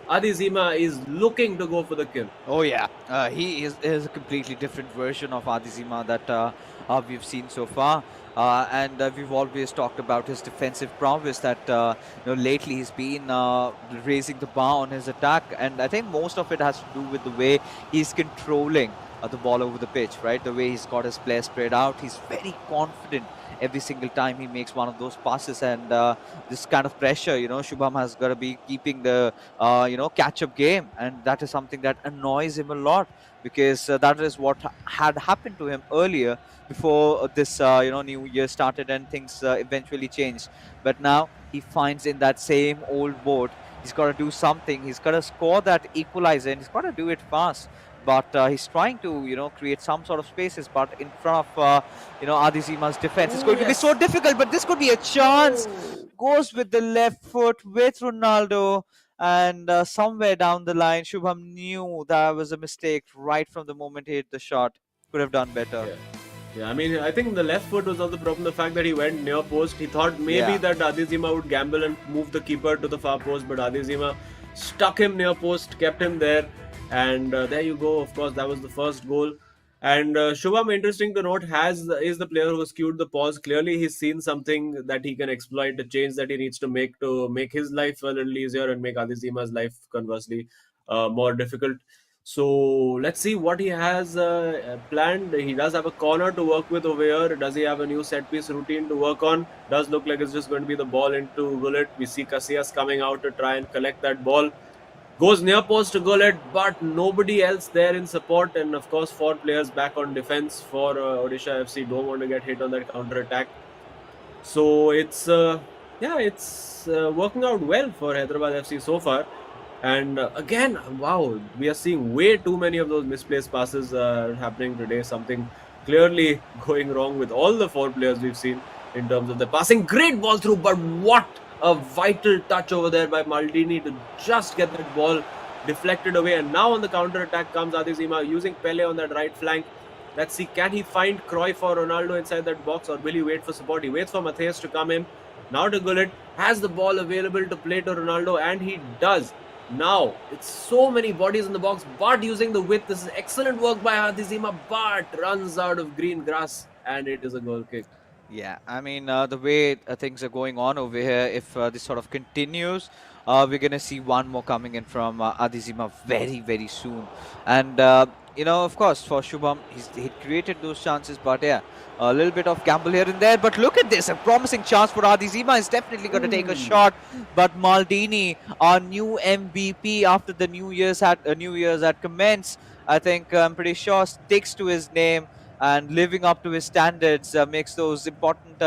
Adizima is looking to go for the kill.
Oh yeah, he is a completely different version of Adizima that we've seen so far. And we've always talked about his defensive prowess that lately he's been raising the bar on his attack, and I think most of it has to do with the way he's controlling the ball over the pitch, right? The way he's got his play spread out. He's very confident every single time he makes one of those passes, and this kind of pressure, Shubham has got to be keeping the catch-up game, and that is something that annoys him a lot, because that is what had happened to him earlier before this new year started and things eventually changed. But now he finds in that same old boat. He's got to do something. He's got to score that equalizer, and he's got to do it fast. But he's trying to create some sort of spaces, but in front of Adizima's defense, it's going to be so difficult. But this could be a chance. Goes with the left foot with Ronaldo, and somewhere down the line, Shubham knew that was a mistake right from the moment he hit the shot. Could have done better.
Yeah, I mean, I think the left foot was not the problem. The fact that he went near post, he thought maybe that Adizima would gamble and move the keeper to the far post, but Adizima stuck him near post, kept him there, and there you go. Of course, that was the first goal. And Shubham, interesting to note, is the player who skewed the pause. Clearly, he's seen something that he can exploit, a change that he needs to make his life a little easier and make Adizima's life conversely more difficult. So let's see what he has planned. He does have a corner to work with over here. Does he have a new set piece routine to work on? Does look like it's just going to be the ball into Gullit. We see Casillas coming out to try and collect that ball. Goes near post to Gullit, but nobody else there in support. And of course, 4 players back on defense for Odisha FC. Don't want to get hit on that counter attack. So it's working out well for Hyderabad FC so far. And again, wow, we are seeing way too many of those misplaced passes happening today. Something clearly going wrong with all the 4 players we've seen in terms of the passing. Great ball through, but what a vital touch over there by Maldini to just get that ball deflected away. And now on the counter attack comes Adizima using Pele on that right flank. Let's see, can he find Cruyff or Ronaldo inside that box, or will he wait for support? He waits for Matthias to come in. Now to Gullit, has the ball available to play to Ronaldo, and he does. Now, it's so many bodies in the box, but using the width, this is excellent work by Hadizima, but runs out of green grass, and it is a goal kick.
Yeah, I mean, the way things are going on over here, if this sort of continues, we're going to see one more coming in from Adizima very, very soon. And, of course, for Shubham, he created those chances, but yeah, a little bit of gamble here and there. But look at this, a promising chance for Adizima. Is definitely going to take a shot. But Maldini, our new MVP after the New Year's had commenced, I think I'm pretty sure sticks to his name and living up to his standards, makes those important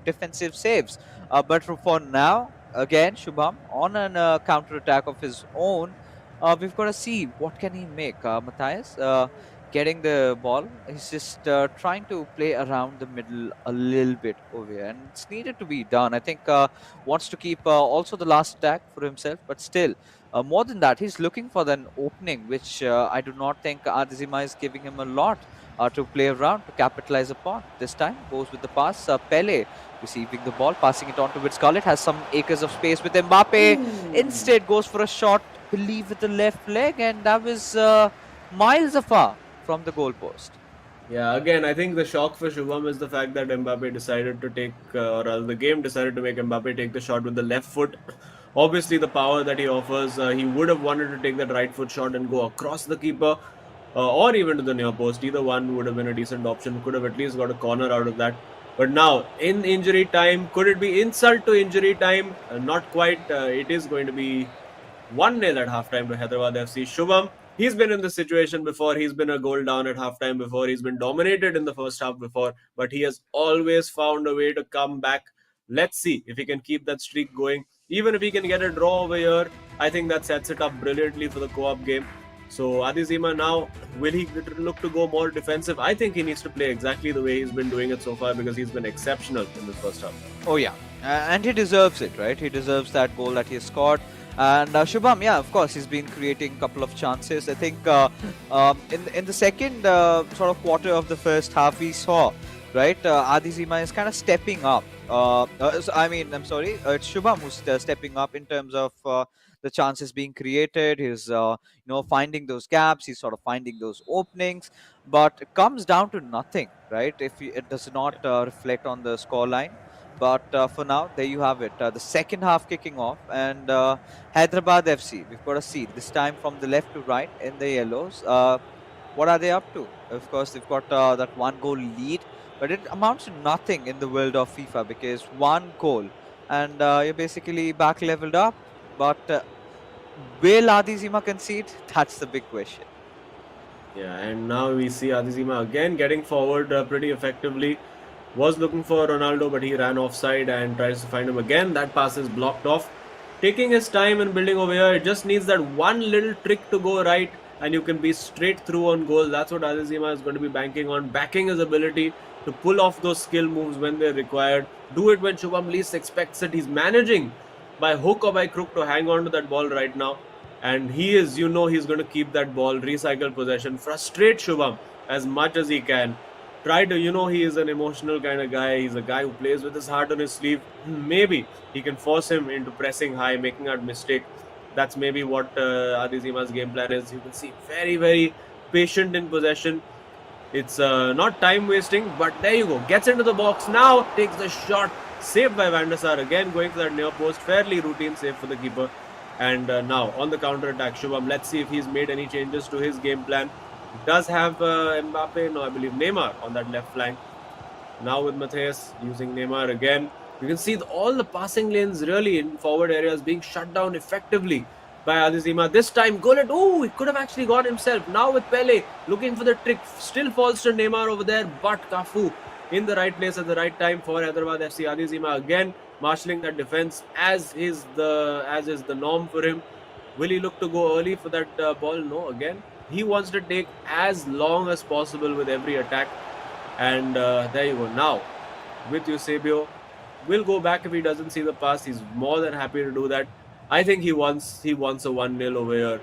defensive saves. But for now, again, Shubham on an counter attack of his own, we've got to see what can he make. Matthias getting the ball, he's just trying to play around the middle a little bit over here, and it's needed to be done. I think wants to keep also the last attack for himself, but still. More than that, he's looking for an opening, which I do not think Adizima is giving him a lot to play around, to capitalize upon. This time goes with the pass. Pele receiving the ball, passing it on to Scarlett, has some acres of space with Mbappe. Instead goes for a shot, believe with the left leg, and that was miles afar from the goalpost.
Yeah, again, I think the shock for Shubham is the fact that Mbappe decided to take, or rather the game decided to make Mbappe take the shot with the left foot. Obviously, the power that he offers, he would have wanted to take that right foot shot and go across the keeper, or even to the near post. Either one would have been a decent option. Could have at least got a corner out of that. But now, in injury time, could it be insult to injury time? Not quite. It is going to be 1-0 at halftime to Hyderabad FC. Shubham, he's been in this situation before. He's been a goal down at halftime before. He's been dominated in the first half before, but he has always found a way to come back. Let's see if he can keep that streak going. Even if he can get a draw over here, I think that sets it up brilliantly for the co-op game. So Adizima now, will he look to go more defensive? I think he needs to play exactly the way he's been doing it so far, because he's been exceptional in this first half.
Oh yeah, and he deserves it, right? He deserves that goal that he has scored. And Shubham, yeah, of course, he's been creating a couple of chances. I think in the second sort of quarter of the first half, we saw, right, Adizima is kind of stepping up. I'm sorry, it's Shubham who's stepping up in terms of the chances being created. He's finding those gaps. He's sort of finding those openings. But it comes down to nothing, right? If it does not reflect on the scoreline. But for now, there you have it. The second half kicking off, and Hyderabad FC. We've got to see this time from the left to right in the yellows. What are they up to? Of course, they've got that one goal lead, but it amounts to nothing in the world of FIFA, because one goal and you're basically back leveled up. But will Adizima concede? That's the big question.
Yeah, and now we see Adizima again getting forward pretty effectively. Was looking for Ronaldo, but he ran offside and tries to find him again. That pass is blocked off. Taking his time and building over here. It just needs that one little trick to go right, and you can be straight through on goal. That's what Adizima is going to be banking on, backing his ability to pull off those skill moves when they're required. Do it when Shubham least expects it. He's managing by hook or by crook to hang on to that ball right now. And he is, he's going to keep that ball, recycle possession, frustrate Shubham as much as he can. Try to, he is an emotional kind of guy. He's a guy who plays with his heart on his sleeve. Maybe he can force him into pressing high, making that mistake. That's maybe what Adizima's game plan is. You can see very, very patient in possession. It's not time wasting, but there you go. Gets into the box now, takes the shot. Saved by Van der Sar, again going for that near post. Fairly routine save for the keeper. And now on the counter attack, Shubham. Let's see if he's made any changes to his game plan. Does have Mbappe, no, I believe Neymar on that left flank. Now with Matthias using Neymar again. You can see all the passing lanes really in forward areas being shut down effectively by Adizima. This time, Gullit, he could have actually got himself. Now with Pele looking for the trick. Still falls to Neymar over there, but Cafu in the right place at the right time for Hyderabad FC. Adizima again marshalling that defense as is the norm for him. Will he look to go early for that ball? No, again. He wants to take as long as possible with every attack. And there you go. Now, with Eusebio, will go back if he doesn't see the pass. He's more than happy to do that. I think he wants a 1-0 over here.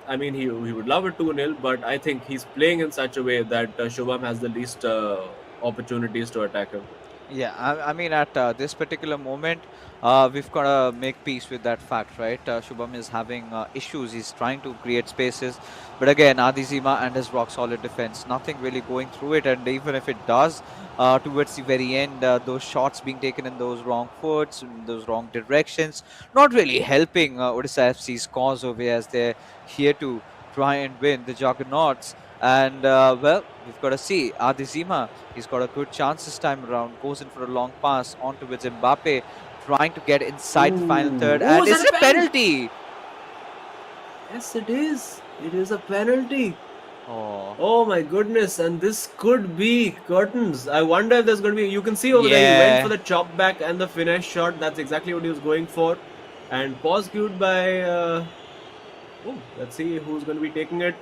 I mean, he would love a 2-0, but I think he's playing in such a way that Shubham has the least opportunities to attack him.
Yeah, I mean, at this particular moment, we've got to make peace with that fact, right? Shubham is having issues. He's trying to create spaces. But again, Adizima and his rock solid defense, nothing really going through it. And even if it does, towards the very end, those shots being taken in those wrong foots, in those wrong directions, not really helping Odisha FC's cause over here as they're here to try and win the Juggernauts. And well, we've got to see Adizima. He's got a good chance this time around. Goes in for a long pass onto with Mbappe, trying to get inside the final third.
Ooh,
And
is
is
that
it
a
a
pen?
penalty?
Yes, it is. It is a penalty.
Oh,
Oh my goodness, and this could be curtains. I wonder if there's going to be. You can see over there, he went for
yeah.
the chop back and the finesse shot. That's exactly what he was going for. And pause cued by. Oh, let's see who's going to be taking it.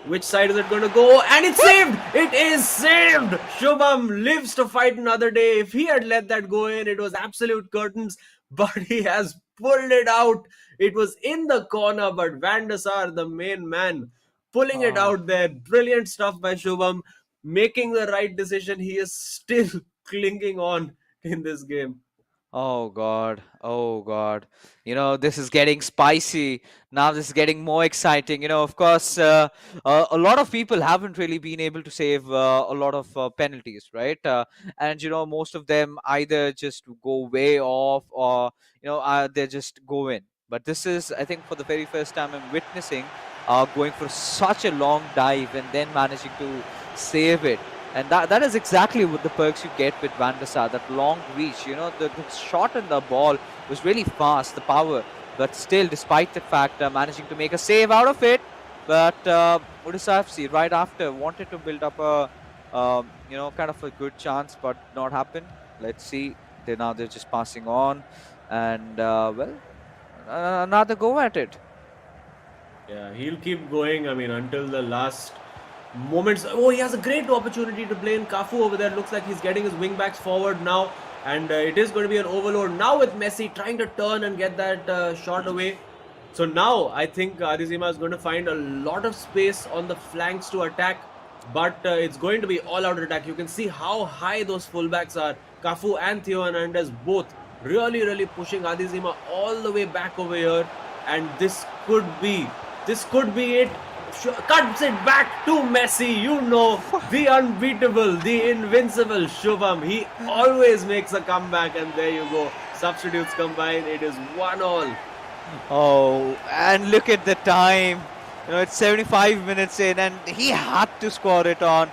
Which side is it going to go? And it's saved! It is saved! Shubham lives to fight another day. If he had let that go in, it was absolute curtains. But he has pulled it out. It was in the corner, but Van der Sar, the main man, pulling it
Oh.
out there. Brilliant stuff by Shubham. Making the right decision. He is still clinging on in this game.
Oh God, oh God. This is getting spicy. Now this is getting more exciting. Of course, a lot of people haven't really been able to save a lot of penalties, right? And most of them either just go way off or they just go in. But this is, I think, for the very first time I'm witnessing going for such a long dive and then managing to save it. And that is exactly what the perks you get with Van der Sar, that long reach. The shot and the ball was really fast, the power. But still, despite the fact managing to make a save out of it, but Odisha FC right after wanted to build up a, kind of a good chance, but not happen. Let's see. They're just passing on, and well, another go at it.
Yeah, he'll keep going. I mean, until the last moments. Oh, he has a great opportunity to play in Cafu over there. Looks like he's getting his wing backs forward now, and it is going to be an overload now with Messi trying to turn and get that shot away. So now I think Adizima is going to find a lot of space on the flanks to attack, but it's going to be all-out attack. You can see how high those fullbacks are. Cafu and Theo Hernandez both really pushing Adizima all the way back over here, and this could be it. Cuts it back to Messi. The unbeatable, the invincible Shubham. He always makes a comeback, and there you go. Substitutes combined. It is 1-1.
Oh, and look at the time. It's 75 minutes in, and he had to score it on.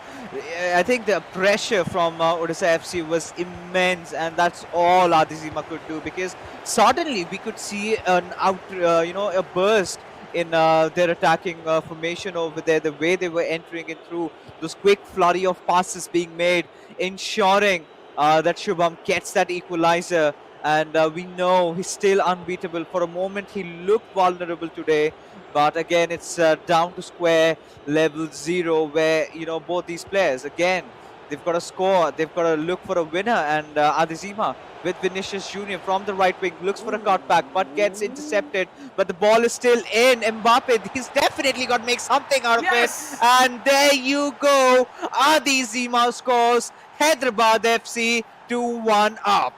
I think the pressure from Odisha FC was immense, and that's all Adizima could do, because suddenly we could see a burst in their attacking formation over there. The way they were entering in through those quick flurry of passes being made, ensuring that Shubham gets that equalizer. And we know he's still unbeatable. For a moment, he looked vulnerable today, but again, it's down to square level zero, where both these players again, they've got to score. They've got to look for a winner. And Adizima with Vinicius Junior from the right wing looks for a cutback, but gets intercepted. But the ball is still in. Mbappe, he's definitely got to make something out of it.
Yes!
And there you go. Adizima scores. Hyderabad FC 2-1 up.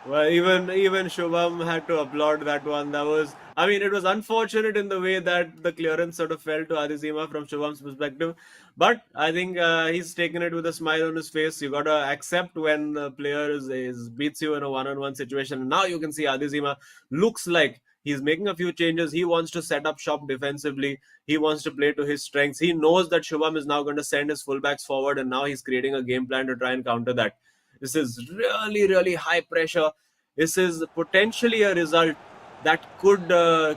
Well, even Shubham had to applaud that one. I mean, it was unfortunate in the way that the clearance sort of fell to Adizima from Shubham's perspective. But I think he's taken it with a smile on his face. You gotta accept when the player is beats you in a one-on-one situation. And now you can see Adizima looks like he's making a few changes. He wants to set up shop defensively. He wants to play to his strengths. He knows that Shubham is now going to send his fullbacks forward, and now he's creating a game plan to try and counter that. This is really high pressure. This is potentially a result that could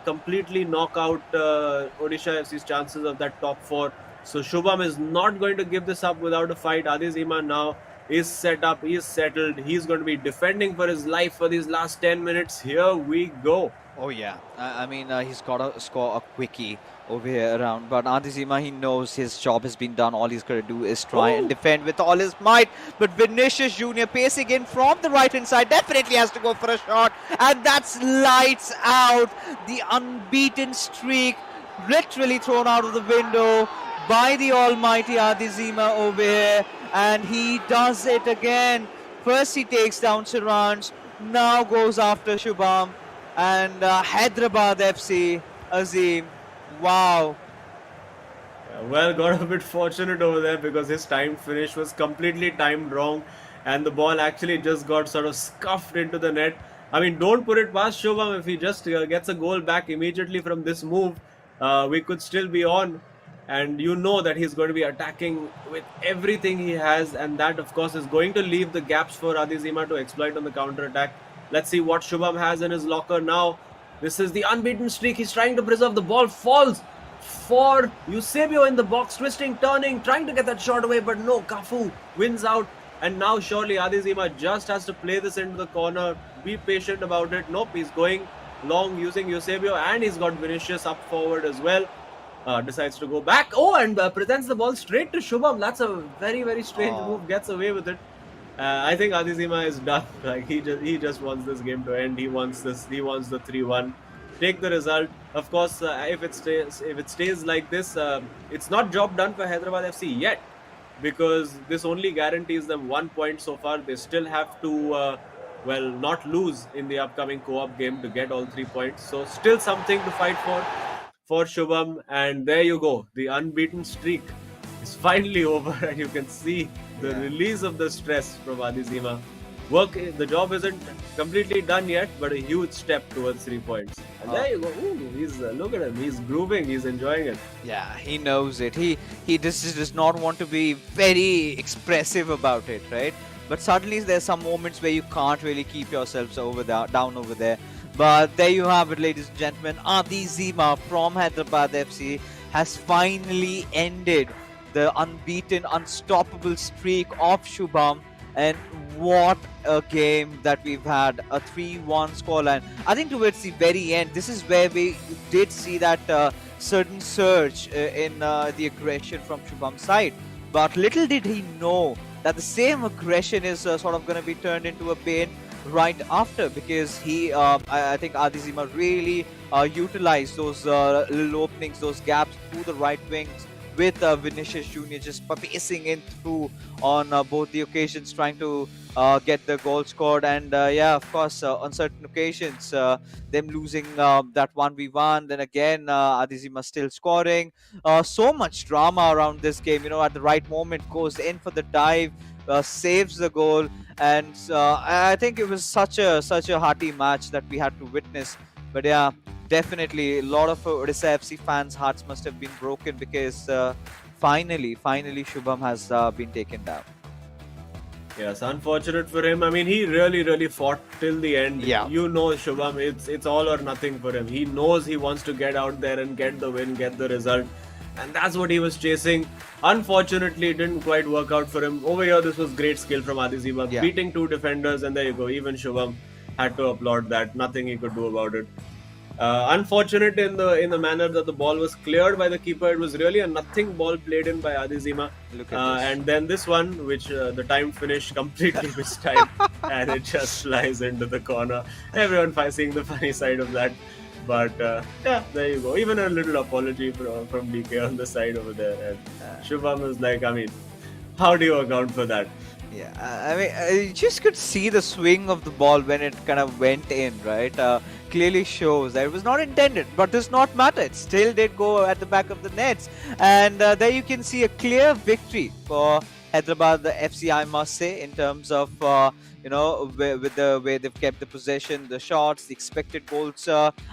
completely knock out Odisha FC's chances of that top four. So Shubham is not going to give this up without a fight. Adizima now is set up, he is settled. He's going to be defending for his life for these last 10 minutes. Here we go.
Oh yeah, I mean he's got to score a quickie over here around, but Adizima, he knows his job has been done. All he's got to do is try and defend with all his might. But Vinicius Junior pacing in from the right hand side definitely has to go for a shot, and that's lights out. The unbeaten streak literally thrown out of the window by the almighty Adizima over here, and he does it again. First he takes down Siranj, now goes after Shubham, and Hyderabad FC, Azim, wow.
Well, got a bit fortunate over there because his timed finish was completely timed wrong, and the ball actually just got sort of scuffed into the net. I mean, don't put it past Shubham. If he just gets a goal back immediately from this move, we could still be on. And you know that he's going to be attacking with everything he has, and that, of course, is going to leave the gaps for Adizima to exploit on the counter attack. Let's see what Shubham has in his locker now. This is the unbeaten streak. He's trying to preserve the ball. Falls for Eusebio in the box, twisting, turning, trying to get that shot away, but no, Cafu wins out. And now surely Adizima just has to play this into the corner, be patient about it. Nope, he's going long using Eusebio, and he's got Vinicius up forward as well. Decides to go back. Oh, and presents the ball straight to Shubham. That's a very, very strange move. Gets away with it. I think Adizima is done. Like he just wants this game to end. He wants this. He wants the 3-1. Take the result. Of course, if it stays like this, it's not job done for Hyderabad FC yet, because this only guarantees them 1 point so far. They still have to not lose in the upcoming co-op game to get all 3 points. So still something to fight for Shubham. And there you go. The unbeaten streak is finally over, and you can see the release of the stress from Adizima. The job isn't completely done yet, but a huge step towards 3 points. And there you go. Ooh, look at him. He's grooving. He's enjoying it.
Yeah, he knows it. He just does not want to be very expressive about it, right? But suddenly there's some moments where you can't really keep yourselves down over there. But there you have it, ladies and gentlemen. Adizima from Hyderabad FC has finally ended the unbeaten, unstoppable streak of Shubham. And what a game that we've had, a 3-1 scoreline. I think towards the very end, this is where we did see that certain surge in the aggression from Shubham's side. But little did he know that the same aggression is sort of going to be turned into a pain right after, because I think Adizima really utilized those little openings, those gaps through the right wings, with Vinicius Jr. just pacing in through on both the occasions, trying to get the goal scored. And of course, on certain occasions, them losing that 1v1, then again, Adizima still scoring. So much drama around this game, at the right moment, goes in for the dive, saves the goal. And I think it was such a hearty match that we had to witness. But yeah, definitely a lot of Odisha FC fans' hearts must have been broken, because finally Shubham has been taken down.
Yes, unfortunate for him. I mean, he really fought till the end.
Yeah.
You know, Shubham, it's all or nothing for him. He knows he wants to get out there and get the win, get the result. And that's what he was chasing. Unfortunately, it didn't quite work out for him. Over here, this was great skill from Adizima, beating 2 defenders, and there you go. Even Shubham had to applaud that. Nothing he could do about it. Unfortunate in the manner that the ball was cleared by the keeper. It was really a nothing ball played in by Adizima.
Look at this.
And then this one, which the time finish completely mistimed, and it just flies into the corner. Everyone seeing the funny side of that. But there you go. Even a little apology from DK on the side over there. And Shubham was like, I mean, how do you account for that?
Yeah, I mean, you just could see the swing of the ball when it kind of went in, right? Clearly shows that it was not intended, but does not matter. It still did go at the back of the nets. And there you can see a clear victory for Hyderabad FC, I must say, in terms of, with the way they've kept the possession, the shots, the expected goals.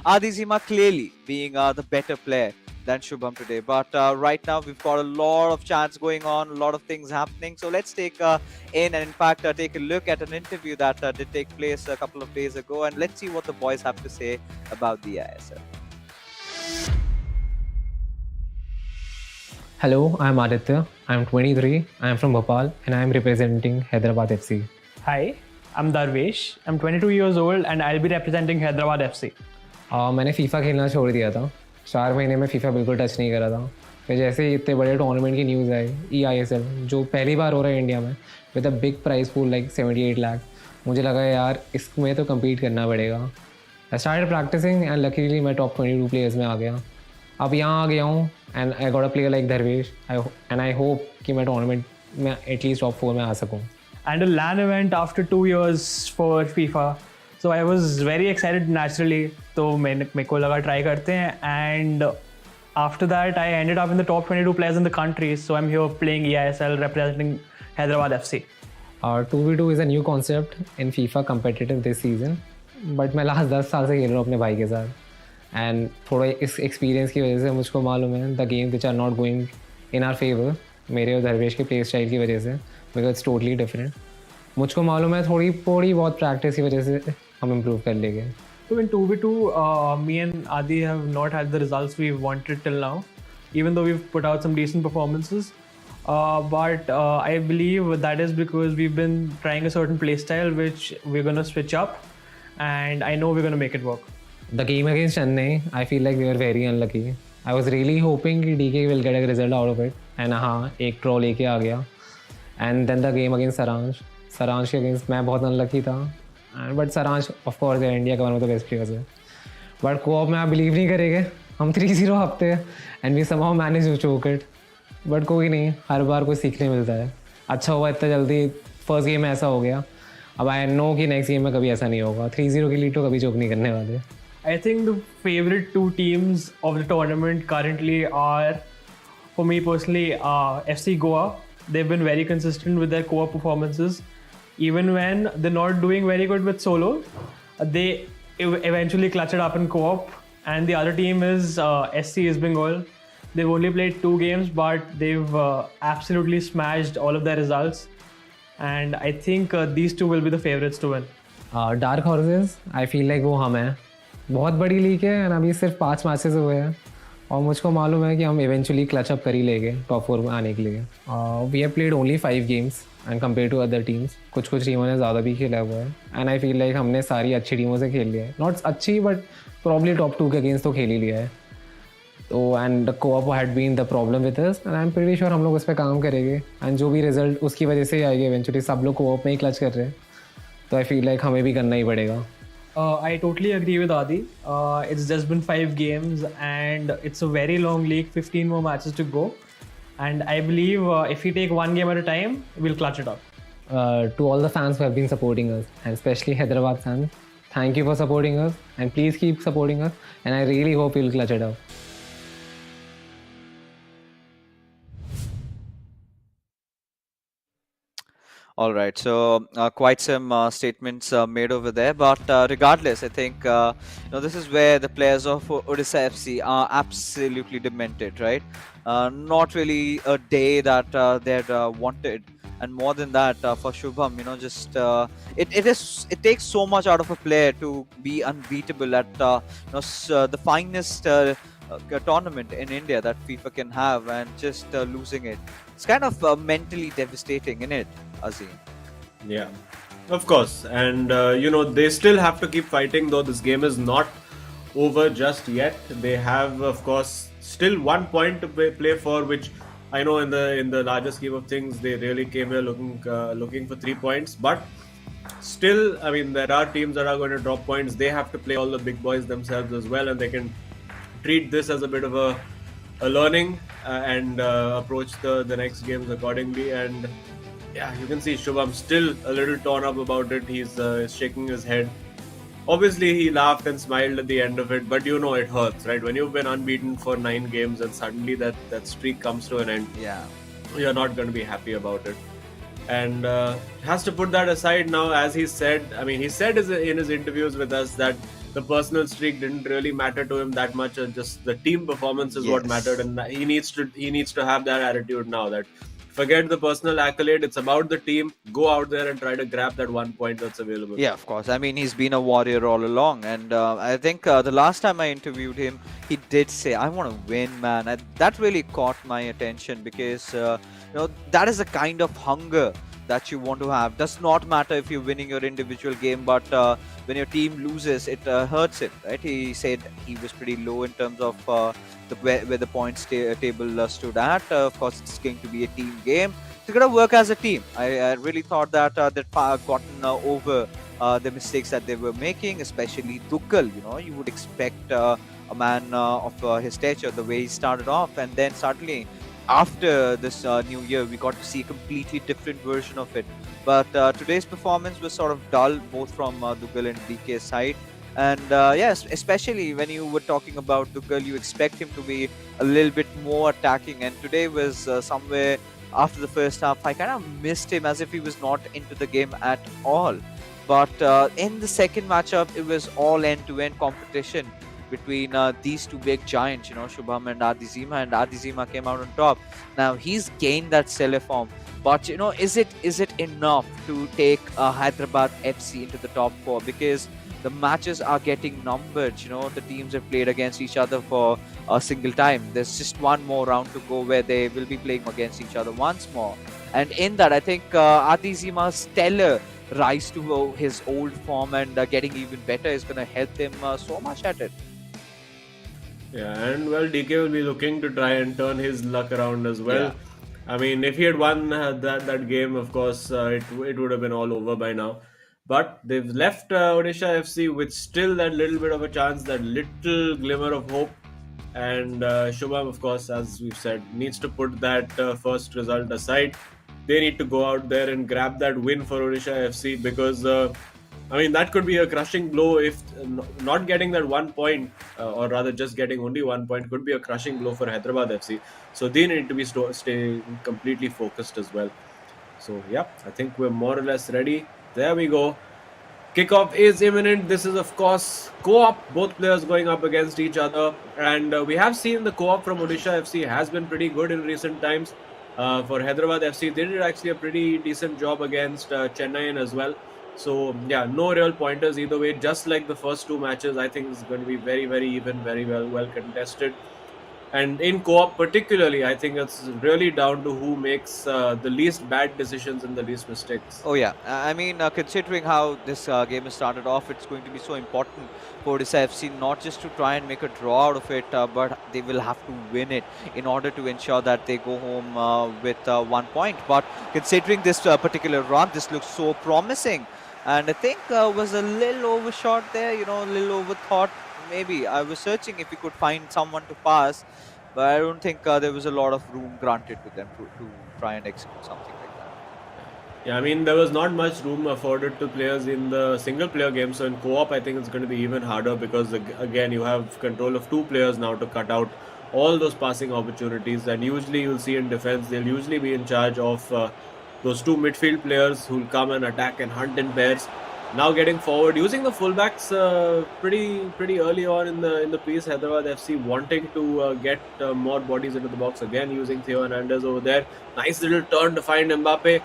Adizima clearly being the better player than Shubham today. But right now, we've got a lot of chats going on, a lot of things happening. So let's take in fact, take a look at an interview that did take place a couple of days ago. And let's see what the boys have to say about the eISL.
Hello, I'm Aditya. I'm 23. I'm from Bhopal and I'm representing Hyderabad FC.
Hi, I'm Darvesh. I'm 22 years old and I'll be representing Hyderabad FC.
मैंने FIFA खेलना छोड़ दिया था. 4 महीने में FIFA बिल्कुल touch नहीं करा था. फिर जैसे ही इतने बड़े टूर्नामेंट की न्यूज़ आई, eISL, जो पहली बार हो रहा है इंडिया में, with a big price pool like 78 lakh, मुझे लगा यार इसमें तो कम्पीट करना पड़ेगा. I started practicing and luckily मैं टॉप 22 प्लेयर्स में आ गया. अब यहाँ आ गया हूँ and I got a player like Dharvesh and I hope कि मैं टूर्नामेंट में एटलीस्ट टॉप 4 में आ सकूँ.
And a LAN event after 2 years for FIFA. So I was very excited naturally. तो मेरे को लगा try करते हैं, and after that I ended up in the top 22 players in the country. So I'm here playing eISL representing Hyderabad FC.
2v2 is a new concept in FIFA competitive this season. But मैं last 10 साल से खेल रहा हूँ अपने भाई के साथ एंड थोड़ा इस एक्सपीरियंस की वजह से मुझको मालूम है the game which are not going in our favour मेरे और धर्वेश के प्ले स्टाइल की वजह से बिकॉज इट्स टोटली डिफरेंट. मुझको मालूम है थोड़ी बहुत प्रैक्टिस की वजह से हम इम्प्रूव कर लेंगे.
So in 2v2, me and Adi have not had the results we wanted till now, even though we've put out some decent performances. But I believe that is because we've been trying a certain play style which we're going to switch up, and I know we're going to make it work.
The game against Chennai, I feel like we were very unlucky. I was really hoping कि DK will get a result out of it. And हाँ, एक draw लेके आ गया. And then the game against Saransh के against मैं बहुत unlucky था. But Saransh, of course, है इंडिया का one of the best players है. But co-op में आप believe नहीं करेंगे. हम 3-0 हारते हैं and we somehow managed to choke it. But कोई नहीं, हर बार कुछ सीखने मिलता है. अच्छा हुआ इतना जल्दी फर्स्ट गेम में ऐसा हो गया. अब आई नो कि नेक्स्ट गेम में कभी ऐसा नहीं होगा. 3-0 की लीड तो कभी चोक नहीं करने वाले.
I think the favorite two teams of the tournament currently are, for me personally, FC Goa. They've been very consistent with their co-op performances. Even when they're not doing very good with solo, they eventually clutch it up in co-op. And the other team is SC East Bengal. They've only played 2 games, but they've absolutely smashed all of their results. And I think these two will be the favorites to win.
Dark Horses, I feel like वो हम हैं. बहुत बड़ी league है and अभी सिर्फ 5 matches हुए हैं और मुझको मालूम है कि हम इवेंचुअली क्लच अप कर ही लेंगे टॉप 4 में आने के लिए. We have played only 5 games and compare to other teams. कुछ टीमों ने ज़्यादा भी खेला हुआ है एंड आई फील लाइक हमने सारी अच्छी टीमों से खेल लिया है. नॉट अच्छी बट प्रॉब्ली टॉप 2 के अगेंस्ट तो खेल ही लिया है. तो and the co-op had been the problem with us and I am pretty sure हम लोग उस पर काम करेंगे एंड जो भी रिजल्ट उसकी वजह से ही आएगी इवेंचुअली. सब लोग कोऑप में ही क्लच कर रहे हैं तो आई फील लाइक हमें भी करना ही पड़ेगा.
I totally agree with Adi. It's just been 5 games and it's a very long league, 15 more matches to go. And I believe if we take one game at a time, we'll clutch it up.
To all the fans who have been supporting us, and especially Hyderabad fans, thank you for supporting us and please keep supporting us. And I really hope you'll clutch it up.
All right, so quite some statements made over there, but regardless, I think this is where the players of Odisha FC are absolutely demented, right? Not really a day that they'd wanted, and more than that, for Shubham, just it takes so much out of a player to be unbeatable at the finest tournament in India that FIFA can have, and just losing it. It's kind of mentally devastating, isn't it, Azim?
Yeah, of course. And, they still have to keep fighting, though this game is not over just yet. They have, of course, still 1 point to play for, which I know in the larger scheme of things, they really came here looking for 3 points. But still, I mean, there are teams that are going to drop points. They have to play all the big boys themselves as well, and they can treat this as a bit of a learning and approach the next games accordingly. And yeah, you can see Shubham still a little torn up about it. He's shaking his head. Obviously, he laughed and smiled at the end of it, but it hurts, right? When you've been unbeaten for 9 games and suddenly that streak comes to an end,
Yeah,
you're not going to be happy about it. And has to put that aside now, as he said. I mean, he said in his interviews with us that the personal streak didn't really matter to him that much, and just the team performance is what
Yes.
mattered, and he needs to have that attitude now. That forget the personal accolade; it's about the team. Go out there and try to grab that 1 point that's available.
yeah, of course. I mean, he's been a warrior all along, and I think the last time I interviewed him, he did say, "I want to win, man." That really caught my attention because that is the kind of hunger that you want to have. Does not matter if you're winning your individual game, but when your team loses, it hurts him, right? He said he was pretty low in terms of where the points table stood at. Of course, it's going to be a team game. They're going to work as a team. I really thought that they'd gotten over the mistakes that they were making, especially Dukkal. You would expect a man of his stature, the way he started off, and then suddenly after this new year, we got to see a completely different version of it. But today's performance was sort of dull, both from Dugal and DK's side. And yes, especially when you were talking about Dugal, you expect him to be a little bit more attacking. And today was somewhere after the first half, I kind of missed him as if he was not into the game at all. But in the second matchup, it was all end-to-end competition between these two big giants, Shubham and Adizima, and Adizima came out on top. Now he's gained that stellar form, but is it enough to take Hyderabad FC into the top four? Because the matches are getting numbered. The teams have played against each other for a single time. There's just one more round to go where they will be playing against each other once more. And in that, I think Adizima's stellar rise to his old form and getting even better is going to help him so much at it.
Yeah, and well, DK will be looking to try and turn his luck around as well.
Yeah.
I mean, if he had won that game, of course, it would have been all over by now. But they've left Odisha FC with still that little bit of a chance, that little glimmer of hope. And Shubham, of course, as we've said, needs to put that first result aside. They need to go out there and grab that win for Odisha FC, because I mean, that could be a crushing blow if not getting that 1 point, or rather just getting only 1 point, could be a crushing blow for Hyderabad FC. So they need to be stay completely focused as well. So yeah, I think we're more or less ready. There we go. Kickoff is imminent. This is, of course, co-op. Both players going up against each other, and we have seen the co-op from Odisha FC has been pretty good in recent times. For Hyderabad FC, they did actually a pretty decent job against Chennai as well. So yeah, no real pointers either way. Just like the first two matches, I think it's going to be very, very even, very well contested. And in co-op particularly, I think it's really down to who makes the least bad decisions and the least mistakes.
Oh yeah, I mean, considering how this game has started off, it's going to be so important for Odisha FC not just to try and make a draw out of it, but they will have to win it in order to ensure that they go home with 1 point. But considering this particular run, this looks so promising, and I think was a little overshot there, a little overthought. Maybe I was searching if we could find someone to pass, but I don't think there was a lot of room granted to them to try and execute something like that.
Yeah, I mean, there was not much room afforded to players in the single player game. So in co-op, I think it's going to be even harder, because again, you have control of two players now to cut out all those passing opportunities. And usually you'll see in defense, they'll usually be in charge of those two midfield players who'll come and attack and hunt in pairs. Now getting forward, using the fullbacks pretty early on in the piece. Hyderabad FC wanting to get more bodies into the box again, using Theo Hernandez over there. Nice little turn to find Mbappe,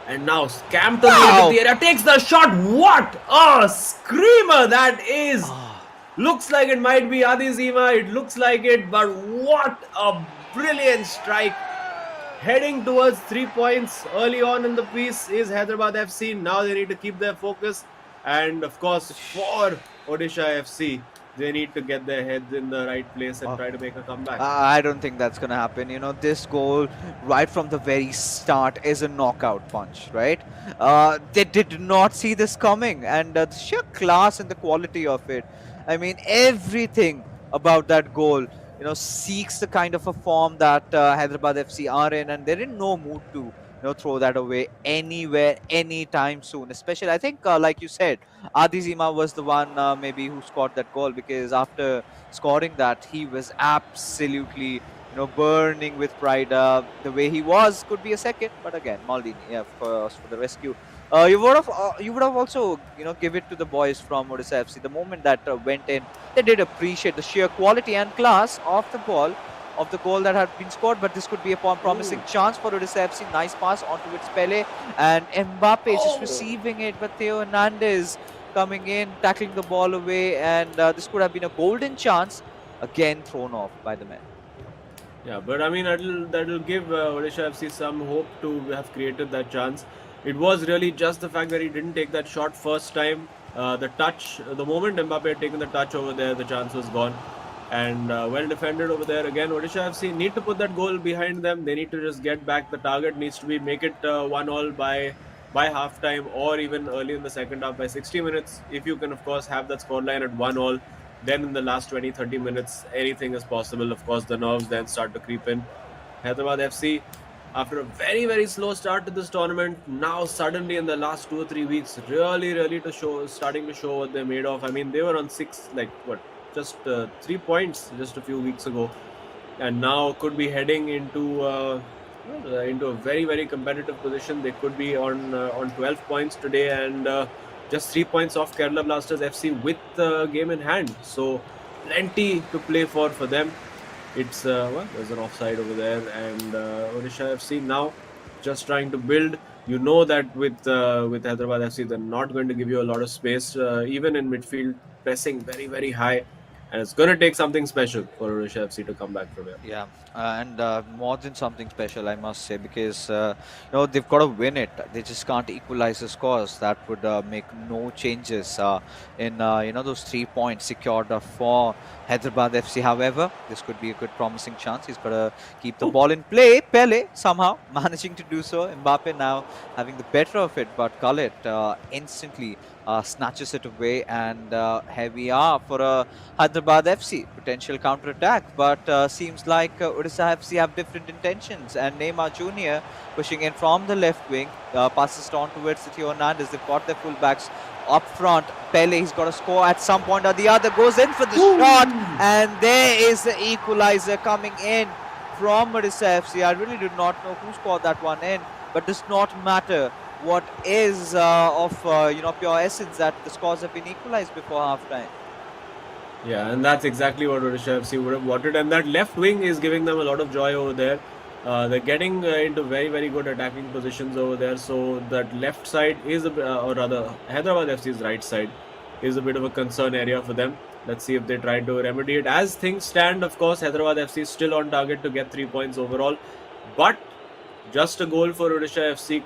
and now Scampton into the area, takes the shot. What a screamer that is! Looks like it might be Adizima. It looks like it, but what a brilliant strike! Heading towards 3 points early on in the piece is Hyderabad FC. Now they need to keep their focus. And of course, for Odisha FC, they need to get their heads in the right place and try to make a comeback.
I don't think that's going to happen. This goal right from the very start is a knockout punch, right? They did not see this coming, and the sheer class and the quality of it. I mean, everything about that goal seeks the kind of a form that Hyderabad FC are in, and they're in no mood to throw that away anywhere, anytime soon. Especially, I think, like you said, Adizima was the one maybe who scored that goal, because after scoring that, he was absolutely burning with pride. The way he was could be a second, but again, Maldini, yeah, for the rescue. You would have also give it to the boys from Odisha FC. The moment that went in, they did appreciate the sheer quality and class of the ball, of the goal that had been scored. But this could be a promising chance for Odisha FC. Nice pass onto its Pele, and Mbappe just receiving it, but Theo Hernandez coming in, tackling the ball away, and this could have been a golden chance, again thrown off by the men.
Yeah, but I mean, that'll give Odisha FC some hope to have created that chance. It was really just the fact that he didn't take that shot first time. The moment Mbappe had taken the touch over there, the chance was gone. And well defended over there. Again, Odisha FC need to put that goal behind them. They need to just get back. The target needs to be make it 1-1 by halftime, or even early in the second half by 60 minutes. If you can, of course, have that scoreline at 1-1, Then in the last 20-30 minutes, anything is possible. Of course, the nerves then start to creep in. Hyderabad FC, after a very, very slow start to this tournament, now suddenly in the last 2 or 3 weeks, really starting to show what they're made of. I mean, they were on six, like what, just 3 points just a few weeks ago, and now could be heading into a very, very competitive position. They could be on 12 points today, and just 3 points off Kerala Blasters FC with the game in hand. So plenty to play for them. It's well, there's an offside over there, and Odisha FC now just trying to build. You know that with Hyderabad FC, they're not going to give you a lot of space, even in midfield, pressing very, very high, and it's going to take something special for Odisha FC to come back from here.
Yeah, and more than something special, I must say, because they've got to win it. They just can't equalize the scores. That would make no changes in those 3 points secured for Hyderabad FC. However, this could be a good promising chance. He's got to keep the ball in play. Pele somehow managing to do so. Mbappe now having the better of it, but Khalid instantly snatches it away, and here we are for a Hyderabad FC potential counter-attack, but seems like Odisha FC have different intentions, and Neymar Jr. pushing in from the left wing, passes it on towards Theo Hernandez. They've got their fullbacks up front. Pele, he's got to score at some point or the other, goes in for the shot, and there is the equalizer coming in from Odisha FC. I really do not know who scored that one in, but does not matter. What is of pure essence that the scores have been equalized before half-time.
Yeah, and that's exactly what Odisha FC would have wanted. And that left wing is giving them a lot of joy over there. They're getting into very, very good attacking positions over there. So that left side is, or rather, Hyderabad FC's right side is a bit of a concern area for them. Let's see if they try to remedy it. As things stand, of course, Hyderabad FC is still on target to get 3 points overall. But just a goal for Odisha FC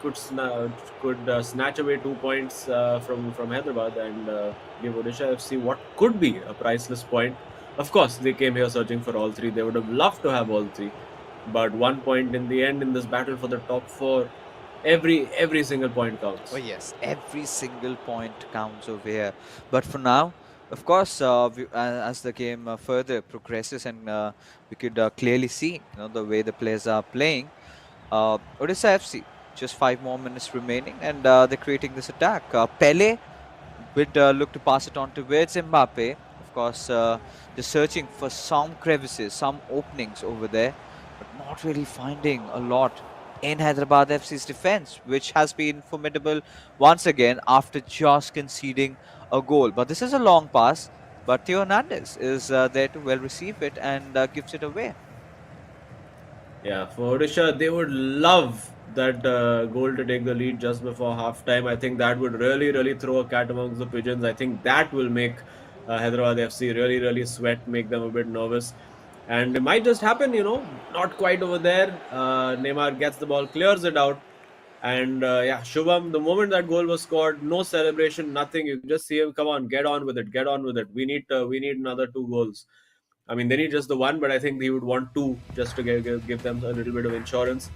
could snatch away 2 points from Hyderabad and give Odisha FC what could be a priceless point. Of course, they came here searching for all three. They would have loved to have all three, but 1 point in the end in this battle for the top four, every single point counts.
Oh yes, every single point counts over here. But for now, of course, as the game further progresses, and we could clearly see the way the players are playing. Odisha FC, just 5 more minutes remaining, and they're creating this attack. Pele would look to pass it on towards Mbappe. Of course, just searching for some crevices, some openings over there, but not really finding a lot in Hyderabad FC's defense, which has been formidable once again after just conceding a goal. But this is a long pass, but Theo Hernandez is there to well receive it and gives it away.
Yeah, for Odisha, they would love that goal to take the lead just before half time. I think that would really, really throw a cat amongst the pigeons. I think that will make Hyderabad FC really, really sweat, make them a bit nervous. And it might just happen, not quite over there. Neymar gets the ball, clears it out. And Shubham, the moment that goal was scored, no celebration, nothing. You just see him, come on, get on with it, get on with it. We need another 2 goals. I mean, they need just the one, but I think he would want two just to give them a little bit of insurance.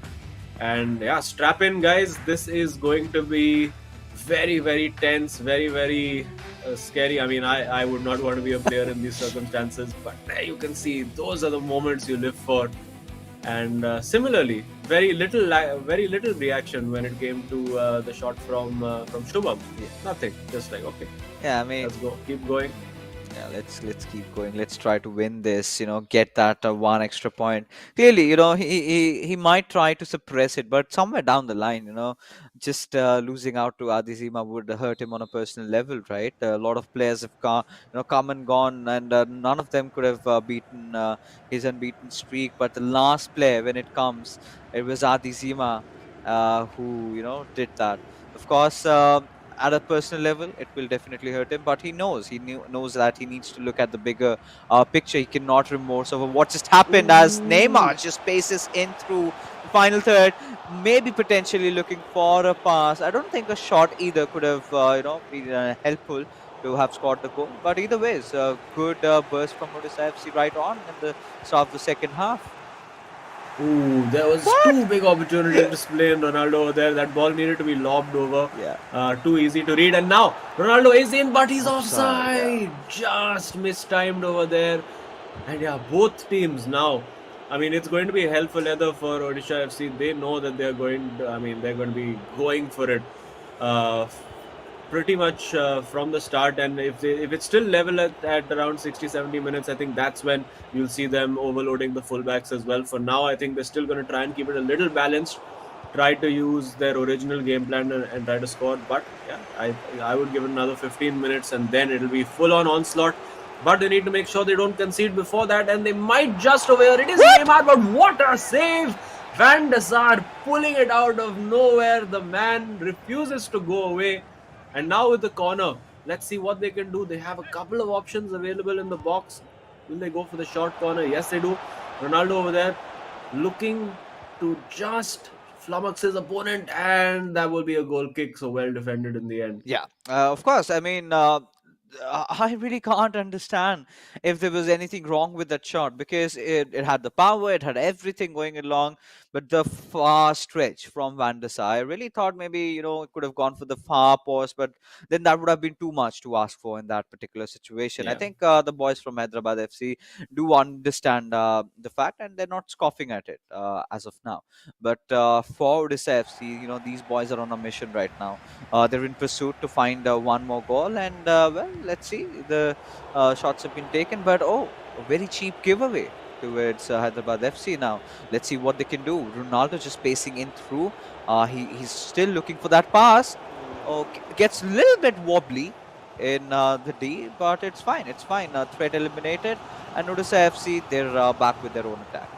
And yeah, strap in, guys. This is going to be very, very tense, very, very scary. I mean, I would not want to be a player in these circumstances, but there you can see those are the moments you live for. And similarly, very little reaction when it came to the shot from Shubham. Yeah, nothing. Just like, okay,
Yeah, I mean,
let's go, keep going.
yeah, let's keep going. Let's try to win this. Get that one extra point. Clearly, he might try to suppress it, but somewhere down the line, just losing out to Adizima would hurt him on a personal level, right? A lot of players have come and gone, and none of them could have beaten his unbeaten streak. But the last player, when it comes, it was Adizima who did that. Of course. At a personal level, it will definitely hurt him, but he knows knows that he needs to look at the bigger picture. He cannot remorse over what just happened as Neymar just paces in through the final third, maybe potentially looking for a pass. I don't think a shot either could have been helpful to have scored the goal, but either way, it's a good burst from Odisha FC right on in the start of the second half.
Ooh, there was two big opportunities to display in Ronaldo over there. That ball needed to be lobbed over.
Yeah.
Too easy to read. And now Ronaldo is in, but he's
Offside, yeah.
offside. Just mistimed over there. And yeah, both teams now. I mean, it's going to be hell for leather for Odisha FC. They know that they're going. They're going to be going for it. Uh, Pretty much from the start, and if it's still level at around 60-70 minutes, I think that's when you'll see them overloading the fullbacks as well. For now, I think they're still going to try and keep it a little balanced, try to use their original game plan and try to score. But yeah, I would give it another 15 minutes and then it'll be full on onslaught. But they need to make sure they don't concede before that, and they might just over here. It is Neymar, but what a save! Van der Sar pulling it out of nowhere. The man refuses to go away. And now with the corner, let's see what they can do. They have a couple of options available in the box. Will they go for the short corner? Yes, they do. Ronaldo over there looking to just flummox his opponent, and that will be a goal kick. So well defended in the end.
Yeah, of course. I mean, I really can't understand if there was anything wrong with that shot, because it had the power, it had everything going along, but the far stretch from Van der Sar, I really thought maybe, it could have gone for the far post, but then that would have been too much to ask for in that particular situation. I
Yeah.
think the boys from Hyderabad FC do understand the fact, and they're not scoffing at it as of now. But for Odisha FC, these boys are on a mission right now. They're in pursuit to find one more goal, and well, let's see. The shots have been taken, but a very cheap giveaway towards Hyderabad FC now. Let's see what they can do. Ronaldo just pacing in through. He's still looking for that pass. Gets a little bit wobbly in the D, but it's fine. It's fine. Threat eliminated, and Odisha FC, they're back with their own attack.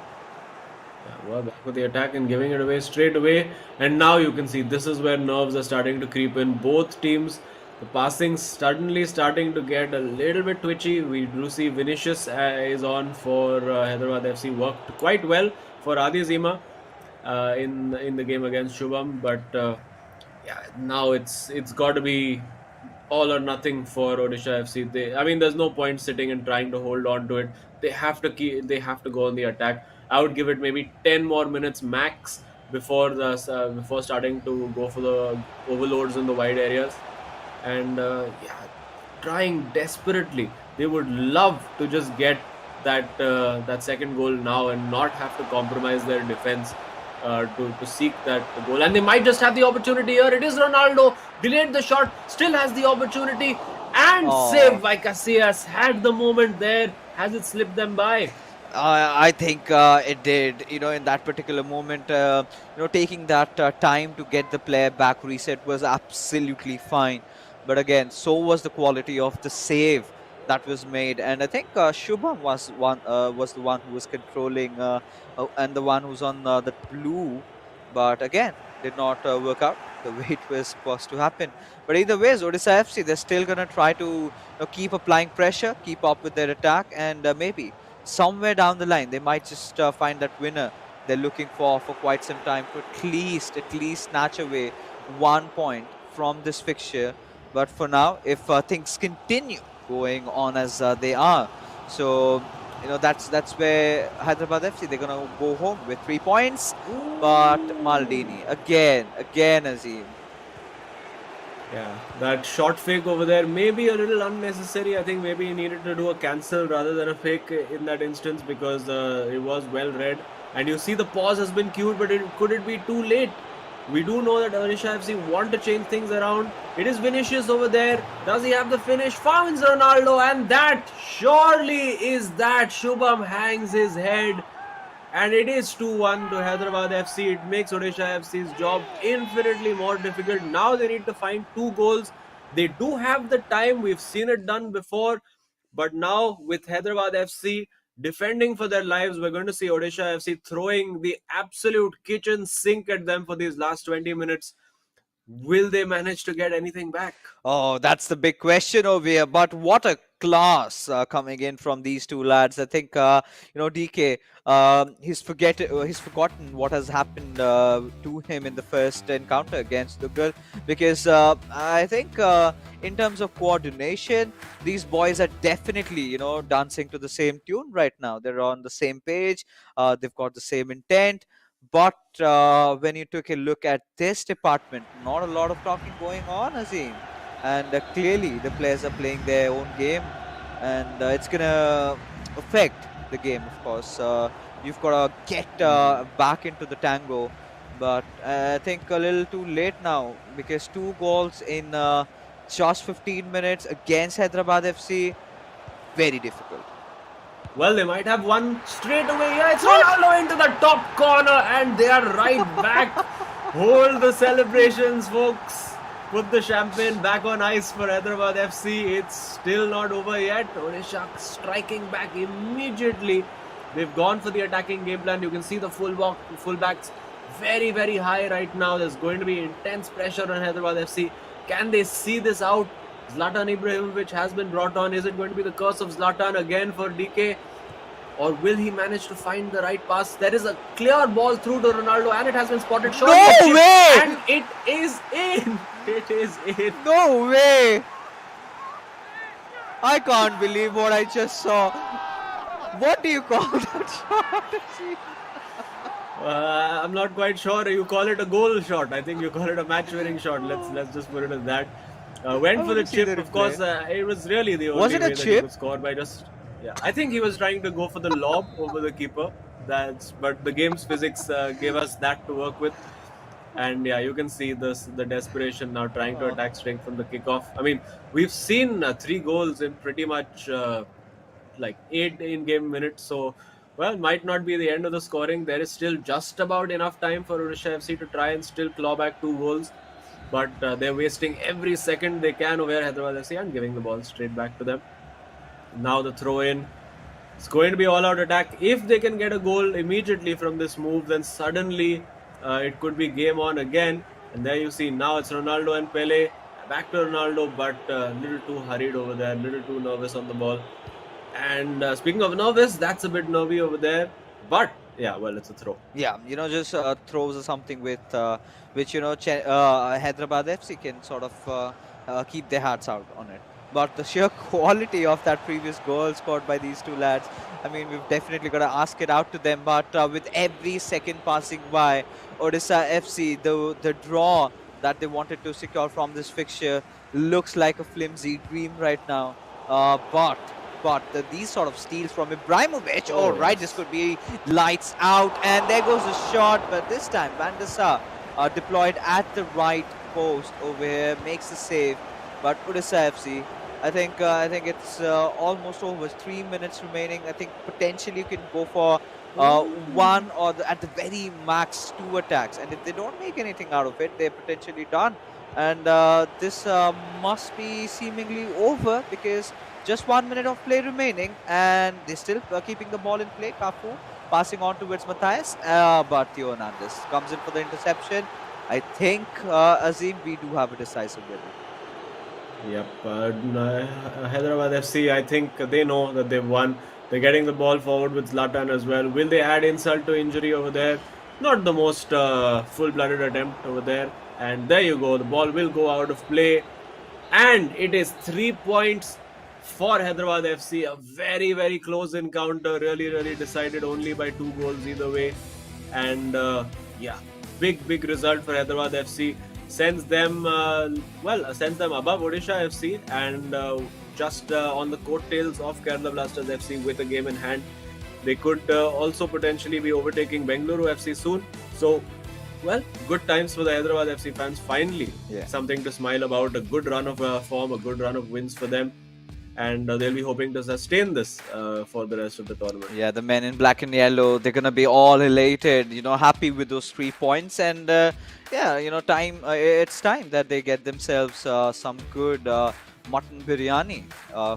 Yeah, well, back with the attack and giving it away straight away. And now you can see this is where nerves are starting to creep in. Both teams, the passing suddenly starting to get a little bit twitchy. We do see Vinicius is on for Hyderabad FC. Worked quite well for Adi Zima in the game against Shubham. But yeah, now it's got to be all or nothing for Odisha FC. There's no point sitting and trying to hold on to it. They have to go on the attack. I would give it maybe 10 more minutes max before starting to go for the overloads in the wide areas. And yeah, trying desperately. They would love to just get that second goal now and not have to compromise their defense to seek that goal. And they might just have the opportunity here. It is Ronaldo, delayed the shot, still has the opportunity, and saved by Casillas. Had the moment there. Has it slipped them by?
I think it did. In that particular moment, taking that time to get the player back reset was absolutely fine. But again, so was the quality of the save that was made, and I think Shubham was the one who was controlling and the one who's on the blue. But again, did not work out the way it was supposed to happen. But either ways, Odisha FC, they're still gonna try to keep applying pressure, keep up with their attack, and maybe somewhere down the line they might just find that winner they're looking for quite some time to at least snatch away 1 point from this fixture. But for now, if things continue going on as they are, so that's where Hyderabad FC, they're gonna go home with 3 points. But Maldini again Azim.
Yeah, that short fake over there may be a little unnecessary. I think maybe he needed to do a cancel rather than a fake in that instance, because it was well read. And you see the pause has been queued, but could it be too late? We do know that Odisha FC want to change things around. It is Vinicius over there. Does he have the finish? Finds Ronaldo, and that surely is that. Shubham hangs his head. And it is 2-1 to Hyderabad FC. It makes Odisha FC's job infinitely more difficult. Now they need to find 2 goals. They do have the time. We've seen it done before. But now with Hyderabad FC defending for their lives, we're going to see Odisha FC throwing the absolute kitchen sink at them for these last 20 minutes. Will they manage to get anything back?
Oh, that's the big question over here. But what a class coming in from these two lads. I think, DK, he's forgotten what has happened to him in the first encounter against Dugal, because I think in terms of coordination, these boys are definitely, dancing to the same tune right now. They're on the same page. They've got the same intent. But when you took a look at this department, not a lot of talking going on, Azim. And clearly, the players are playing their own game, and it's gonna affect the game, of course. You've got to get back into the tango, but I think a little too late now, because 2 goals in just 15 minutes against Hyderabad FC, very difficult.
Well, they might have one straight away. Yeah, it's Ronaldo into the top corner, and they are right back. Hold the celebrations, folks. Put the champagne back on ice for Hyderabad FC. It's still not over yet. Odisha striking back immediately. They've gone for the attacking game plan. You can see the fullbacks very, very high right now. There's going to be intense pressure on Hyderabad FC. Can they see this out? Zlatan Ibrahimovic has been brought on. Is it going to be the curse of Zlatan again for DK? Or will he manage to find the right pass? There is a clear ball through to Ronaldo, and it has been spotted short.
No way!
And it is in! It is in.
No way! I can't believe what I just saw. What do you call that shot?
I'm not quite sure. You call it a goal shot. I think you call it a match-winning shot. Let's just put it as that. Went for the chip. Of course, it was really the only way that he could score by just. Yeah, I think he was trying to go for the lob over the keeper. But the game's physics gave us that to work with. And yeah, you can see the desperation now, trying to attack strength from the kickoff. I mean, we've seen 3 goals in pretty much like 8 in-game minutes. So, well, might not be the end of the scoring. There is still just about enough time for Odisha FC to try and still claw back 2 goals. But they're wasting every second they can over Hyderabad FC and giving the ball straight back to them. Now the throw in. It's going to be all-out attack. If they can get a goal immediately from this move, then suddenly it could be game on again. And there you see, now it's Ronaldo and Pele. Back to Ronaldo, but a little too hurried over there, a little too nervous on the ball. And speaking of nervous, that's a bit nervy over there. But yeah, well, it's a throw.
Yeah, just throws are something with which Hyderabad FC can sort of keep their hearts out on it. But the sheer quality of that previous goal scored by these 2 lads, I mean, we've definitely got to ask it out to them. But with every second passing by, Odisha FC, the draw that they wanted to secure from this fixture looks like a flimsy dream right now. But these sort of steals from Ibrahimovic, right, this could be lights out, and there goes the shot. But this time, Van der Sar deployed at the right post over here, makes the save. But Odisha FC, I think it's almost over. 3 minutes remaining. I think potentially you can go for one or at the very max 2 attacks. And if they don't make anything out of it, they're potentially done. And this must be seemingly over, because just 1 minute of play remaining, and they're still keeping the ball in play. Kafu passing on towards Matthias, but Theo Hernandez comes in for the interception. I think, Azim, we do have a decisive winner.
Yep, Hyderabad FC, I think they know that they've won. They're getting the ball forward with Zlatan as well. Will they add insult to injury over there? Not the most full-blooded attempt over there. And there you go, the ball will go out of play. And it is 3 points for Hyderabad FC. A very, very close encounter. Really, really decided only by 2 goals either way. And yeah, big result for Hyderabad FC. Sends them above Odisha FC, and just on the coattails of Kerala Blasters FC with a game in hand. They could also potentially be overtaking Bengaluru FC soon. So, well, good times for the Hyderabad FC fans. Finally, something to smile about. A good run of form, a good run of wins for them. And they'll be hoping to sustain this for the rest of the tournament.
Yeah, the men in black and yellow, they're going to be all elated, happy with those 3 points. And it's time that they get themselves some good mutton biryani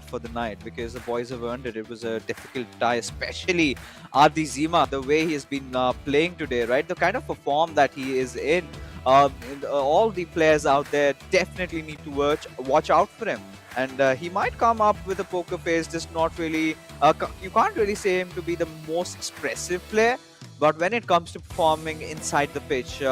for the night, because the boys have earned it. It was a difficult tie, especially Adi Zima, the way he has been playing today, right? The kind of a form that he is in. All the players out there definitely need to watch out for him. And he might come up with a poker face, just not really, you can't really say him to be the most expressive player, But when it comes to performing inside the pitch,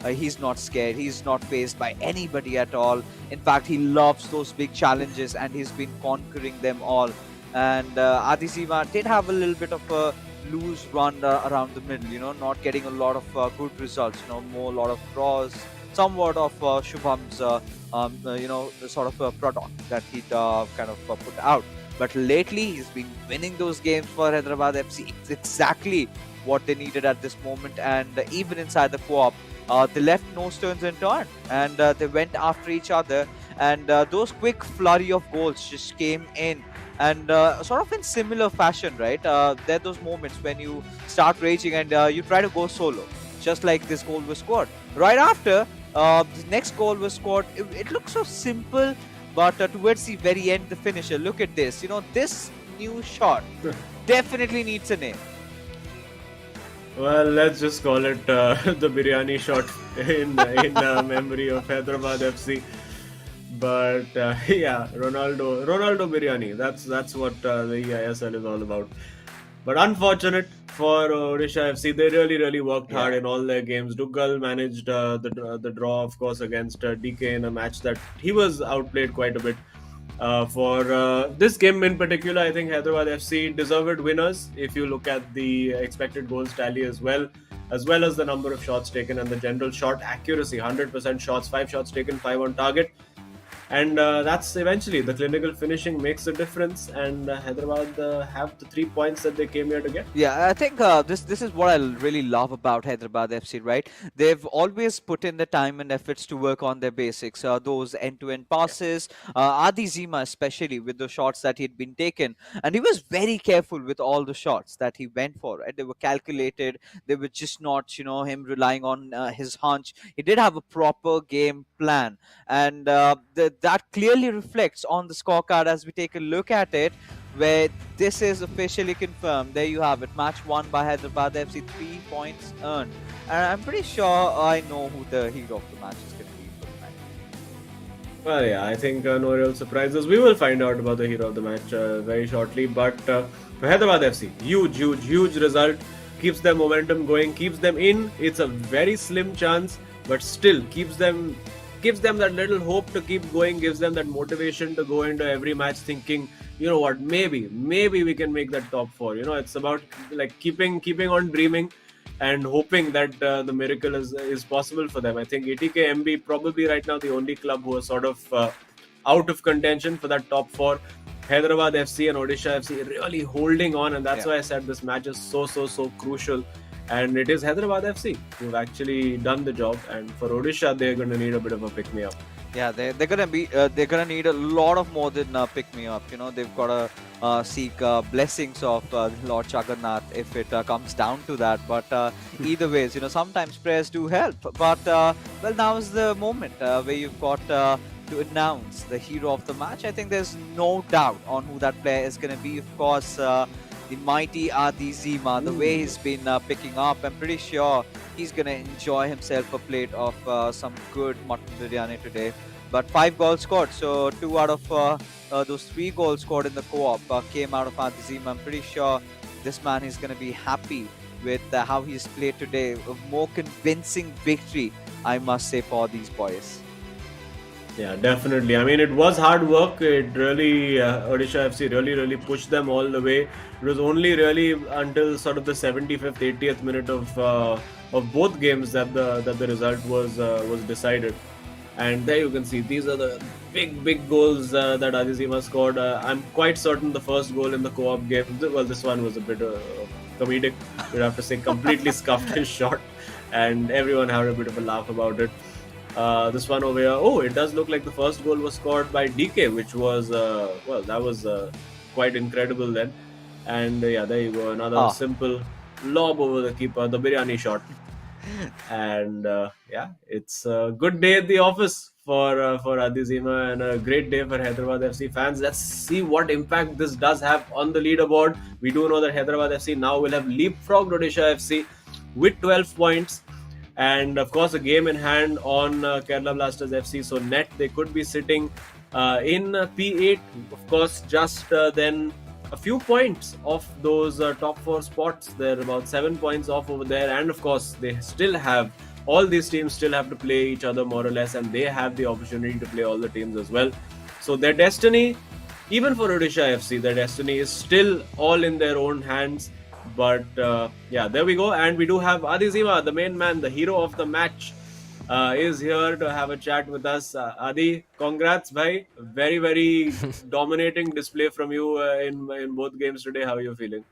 he's not scared. He's not faced by anybody at all. In fact, he loves those big challenges, and he's been conquering them all. And Adizima did have a little bit of a loose run around the middle, not getting a lot of good results, more a lot of draws, somewhat of Shubham's, sort of a product that he'd kind of put out. But lately, he's been winning those games for Hyderabad FC. It's exactly what they needed at this moment. And even inside the co-op, they left no stones unturned, and they went after each other. And those quick flurry of goals just came in. And sort of in similar fashion, right? There are those moments when you start raging and you try to go solo, just like this goal was scored. Right after, the next goal was scored. It looks so simple, but towards the very end, the finisher. Look at this. This new shot definitely needs a name.
Well, let's just call it the biryani shot in memory of Hyderabad FC. But yeah, Ronaldo biryani. That's what the eISL is all about. But unfortunate for Odisha FC, they really worked hard in all their games. Duggal managed the draw, of course, against DK in a match that he was outplayed quite a bit. For this game in particular, I think Hyderabad FC deserved winners. If you look at the expected goals tally as well as the number of shots taken and the general shot accuracy, 100% shots, 5 shots taken, 5 on target. And that's eventually the clinical finishing makes a difference, and Hyderabad have the 3 points that they came here to get.
Yeah, I think this is what I really love about Hyderabad FC, right? They've always put in the time and efforts to work on their basics, those end-to-end passes, Adi Zima especially with the shots that he'd been taken, and he was very careful with all the shots that he went for, right? They were calculated, they were just not, him relying on his hunch. He did have a proper game plan, and that clearly reflects on the scorecard as we take a look at it, where this is officially confirmed. There you have it. Match won by Hyderabad FC, 3 points earned. And I'm pretty sure I know who the hero of the match is going to be for the match.
Well, yeah, I think no real surprises. We will find out about the hero of the match very shortly. But for Hyderabad FC, huge result. Keeps their momentum going, keeps them in. It's a very slim chance, but still gives them that little hope to keep going, gives them that motivation to go into every match thinking, you know what, maybe we can make that top 4. It's about like keeping on dreaming and hoping that the miracle is possible for them. I think ATK MB probably right now the only club who are sort of out of contention for that top 4. Hyderabad FC and Odisha FC really holding on, and that's why I said this match is so crucial. And it is Hyderabad FC who've actually done the job, and for Odisha they're going to need a bit of a pick me up.
Yeah, they're gonna need a lot of more than pick me up. They've got to seek blessings of Lord Jagannath if it comes down to that. But either ways, sometimes prayers do help. But well, now is the moment where you've got to announce the hero of the match. I think there's no doubt on who that player is going to be. Of course, the mighty Adi Zima, the way he's been picking up, I'm pretty sure he's going to enjoy himself a plate of some good mutton biryani today. But 5 goals scored, so 2 out of those 3 goals scored in the co-op came out of Adi Zima. I'm pretty sure this man is going to be happy with how he's played today. A more convincing victory, I must say, for these boys.
Yeah, definitely. I mean, it was hard work. It really, Odisha FC really pushed them all the way. It was only really until sort of the 75th, 80th minute of both games that the result was decided. And there you can see these are the big goals that Adizima scored. I'm quite certain the first goal in the co-op game, well, this one was a bit comedic. You'd have to say completely scuffed his shot, and everyone had a bit of a laugh about it. This one over here, it does look like the first goal was scored by DK, which was, that was quite incredible then. And yeah, there you go, another simple lob over the keeper, the biryani shot. And yeah, it's a good day at the office for Adizima, and a great day for Hyderabad FC fans. Let's see what impact this does have on the leaderboard. We do know that Hyderabad FC now will have leapfrogged Odisha FC with 12 points. And of course, a game in hand on Kerala Blasters FC. So net, they could be sitting in P8. Of course, just then a few points off those top 4 spots. They're about 7 points off over there, and of course, they still have all these teams still have to play each other more or less, and they have the opportunity to play all the teams as well. So their destiny, even for Odisha FC, their destiny is still all in their own hands. But yeah, there we go, and we do have Adi Zima, the main man, the hero of the match, is here to have a chat with us. Adi, congrats, bhai. Very, very dominating display from you in both games today. How are you feeling?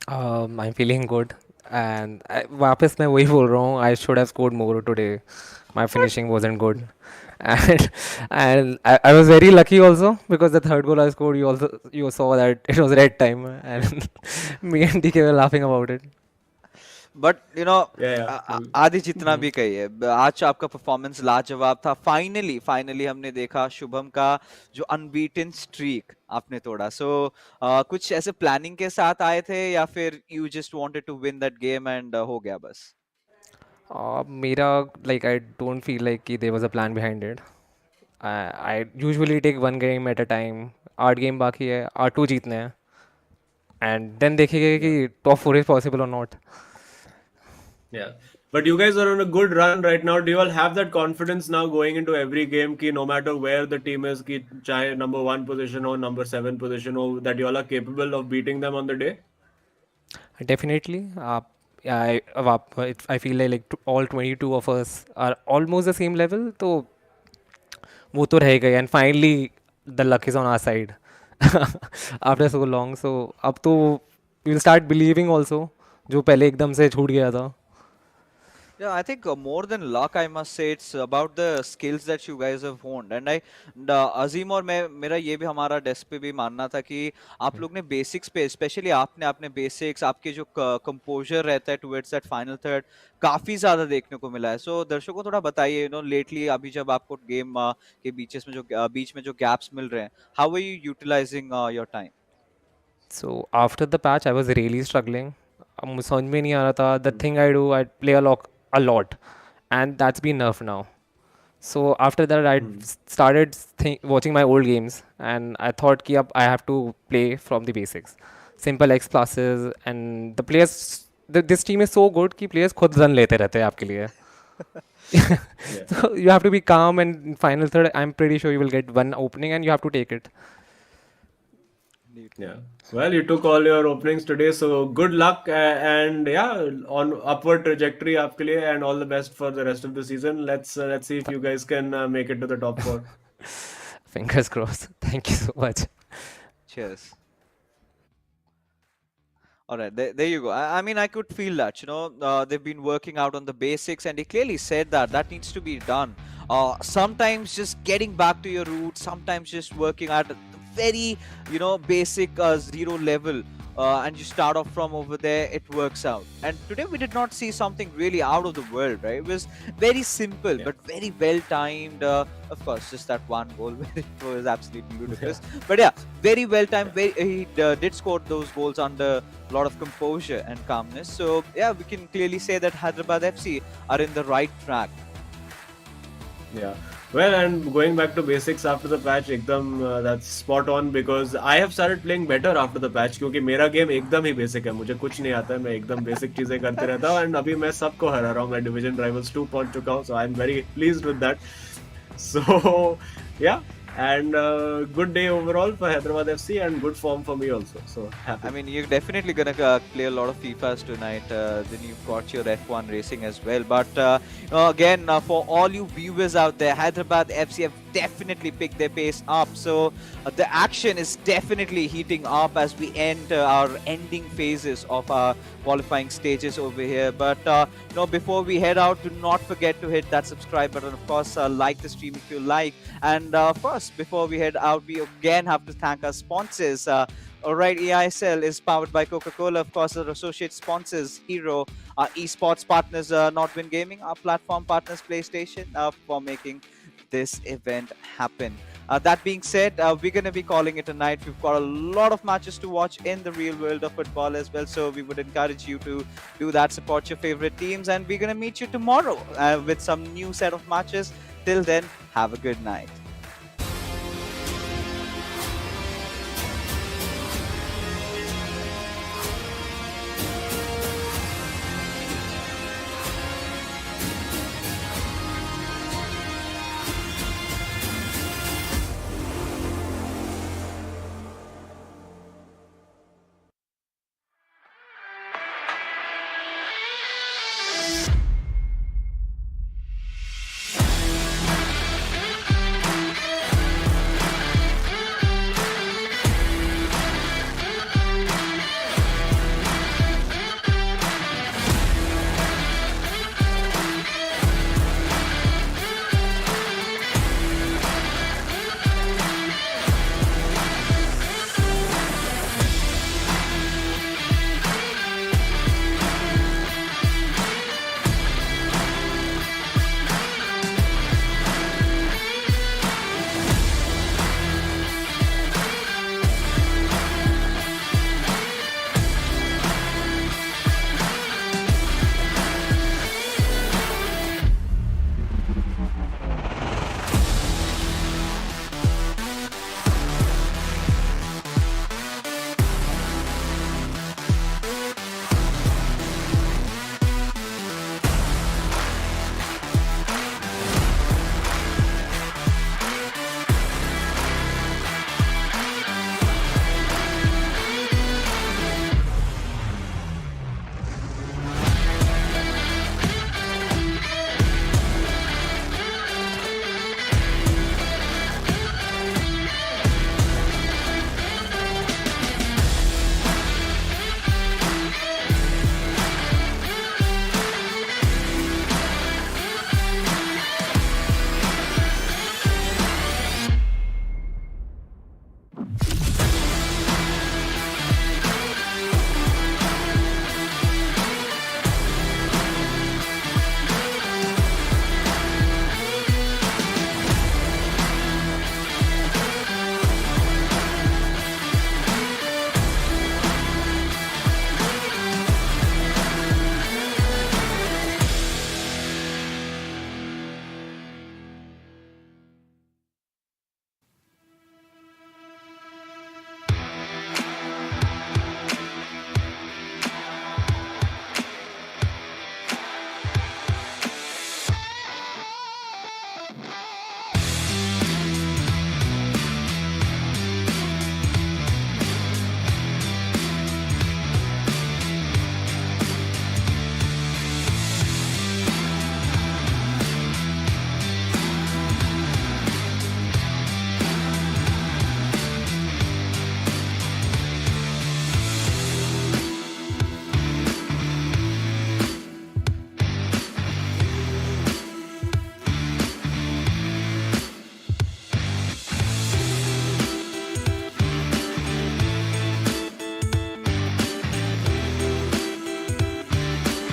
I'm feeling good and वापस मैं वही बोल रहा हूँ I should have scored more today. My finishing wasn't good. And I was very lucky also because the third goal I scored you saw that it was red time and me and DK were laughing about it.
But you know
Yeah, yeah.
आदि जितना भी कहिए आज आपका performance लाजवाब था. Finally finally हमने देखा शुभम का जो अनबीटन स्ट्रीक आपने तोड़ा. सो कुछ ऐसे प्लानिंग के साथ आए थे या फिर you just wanted to win that game and हो गया बस?
मेरा like I don't feel like कि there was a plan behind it. I usually take one game at a time. 8 game बाकी है 8 जीतने हैं and then देखेंगे
Yeah.
कि top 4 is possible or not.
Yeah. But you guys are on a good run right now. Do you all have that confidence now going into every game ki no matter where the team is, ki chahe number 1 position or number 7 position, or that you all are capable of beating them on the day?
Definitely. I feel like all 22 of us are almost the same level. तो वो तो रह गए and finally the luck is on our side after so long. So अब तो we'll start believing also जो पहले एकदम से छूट गया था.
Yeah, I think more than luck, I must say it's about the skills that you guys have honed. And अजीम और मैं मेरा ये भी हमारा डेस्क पे भी मानना था कि आप लोग ने बेसिक्स पे स्पेशली आपने अपने बेसिक्स आपके जो कंपोजर रहता है टुवर्ड्स दैट फाइनल थर्ड काफी ज्यादा देखने को मिला है. सो दर्शकों को थोड़ा बताइए लेटली अभी जब आपको गेम के बीच में जो गैप्स मिल रहे हैं, how are you utilising your time?
So after the patch, I was really struggling. अब मुझे समझ में नहीं आ रहा था. The thing I do, I play a lot, and that's been enough now. So after that, I started watching my old games, and I thought कि अब I have to play from the basics, simple X classes, and the players. This team is so good कि players खुद run लेते रहते हैं आपके लिए.
Yeah.
So you have to be calm, and in final third, I'm pretty sure you will get one opening, and you have to take it.
Yeah. Well, you took all your openings today, so good luck and yeah, on upward trajectory आपके लिए, and all the best for the rest of the season. Let's see if you guys can make it to the top 4.
Fingers crossed. Thank you so much.
Cheers. All right, there you go. I mean, I could feel that. They've been working out on the basics, and he clearly said that needs to be done. Sometimes just getting back to your roots, sometimes just working at the very, basic zero level, and you start off from over there, it works out. And today we did not see something really out of the world, right? It was very simple,
Yeah.
but very well timed. Of course, just that one goal where it was absolutely ludicrous. But yeah, very well timed. He did score those goals under a lot of composure and calmness. So yeah, we can clearly say that Hyderabad FC are in the right track.
Yeah. Well, and going back to basics after the patch, एकदम that's spot on because I have started playing better after the patch क्योंकि मेरा game एकदम ही basic है. मुझे कुछ नहीं आता है, मैं एकदम बेसिक चीजें करते रहता हूँ and अभी मैं सबको हरा रहा हूँ. मैं डिवीजन राइवल्स 2 पहुंच चुका हूँ, so I'm very pleased with that. So yeah, and good day overall for Hyderabad FC and good form for me also. So happy.
I mean, you're definitely gonna play a lot of FIFAs tonight. Then you've got your F1 racing as well. But again, for all you viewers out there, Hyderabad FC have definitely picked their pace up. So the action is definitely heating up as we end our ending phases of our qualifying stages over here. But before we head out, do not forget to hit that subscribe button. Of course, like the stream if you like. And first, before we head out, we again have to thank our sponsors. Alright, eISL is powered by Coca-Cola. Of course, our associate sponsors, Hero, our esports partners, Nodwin Gaming, our platform partners, PlayStation, for making this event happen. That being said, we're going to be calling it a night. We've got a lot of matches to watch in the real world of football as well. So we would encourage you to do that, support your favorite teams. And we're going to meet you tomorrow with some new set of matches. Till then, have a good night.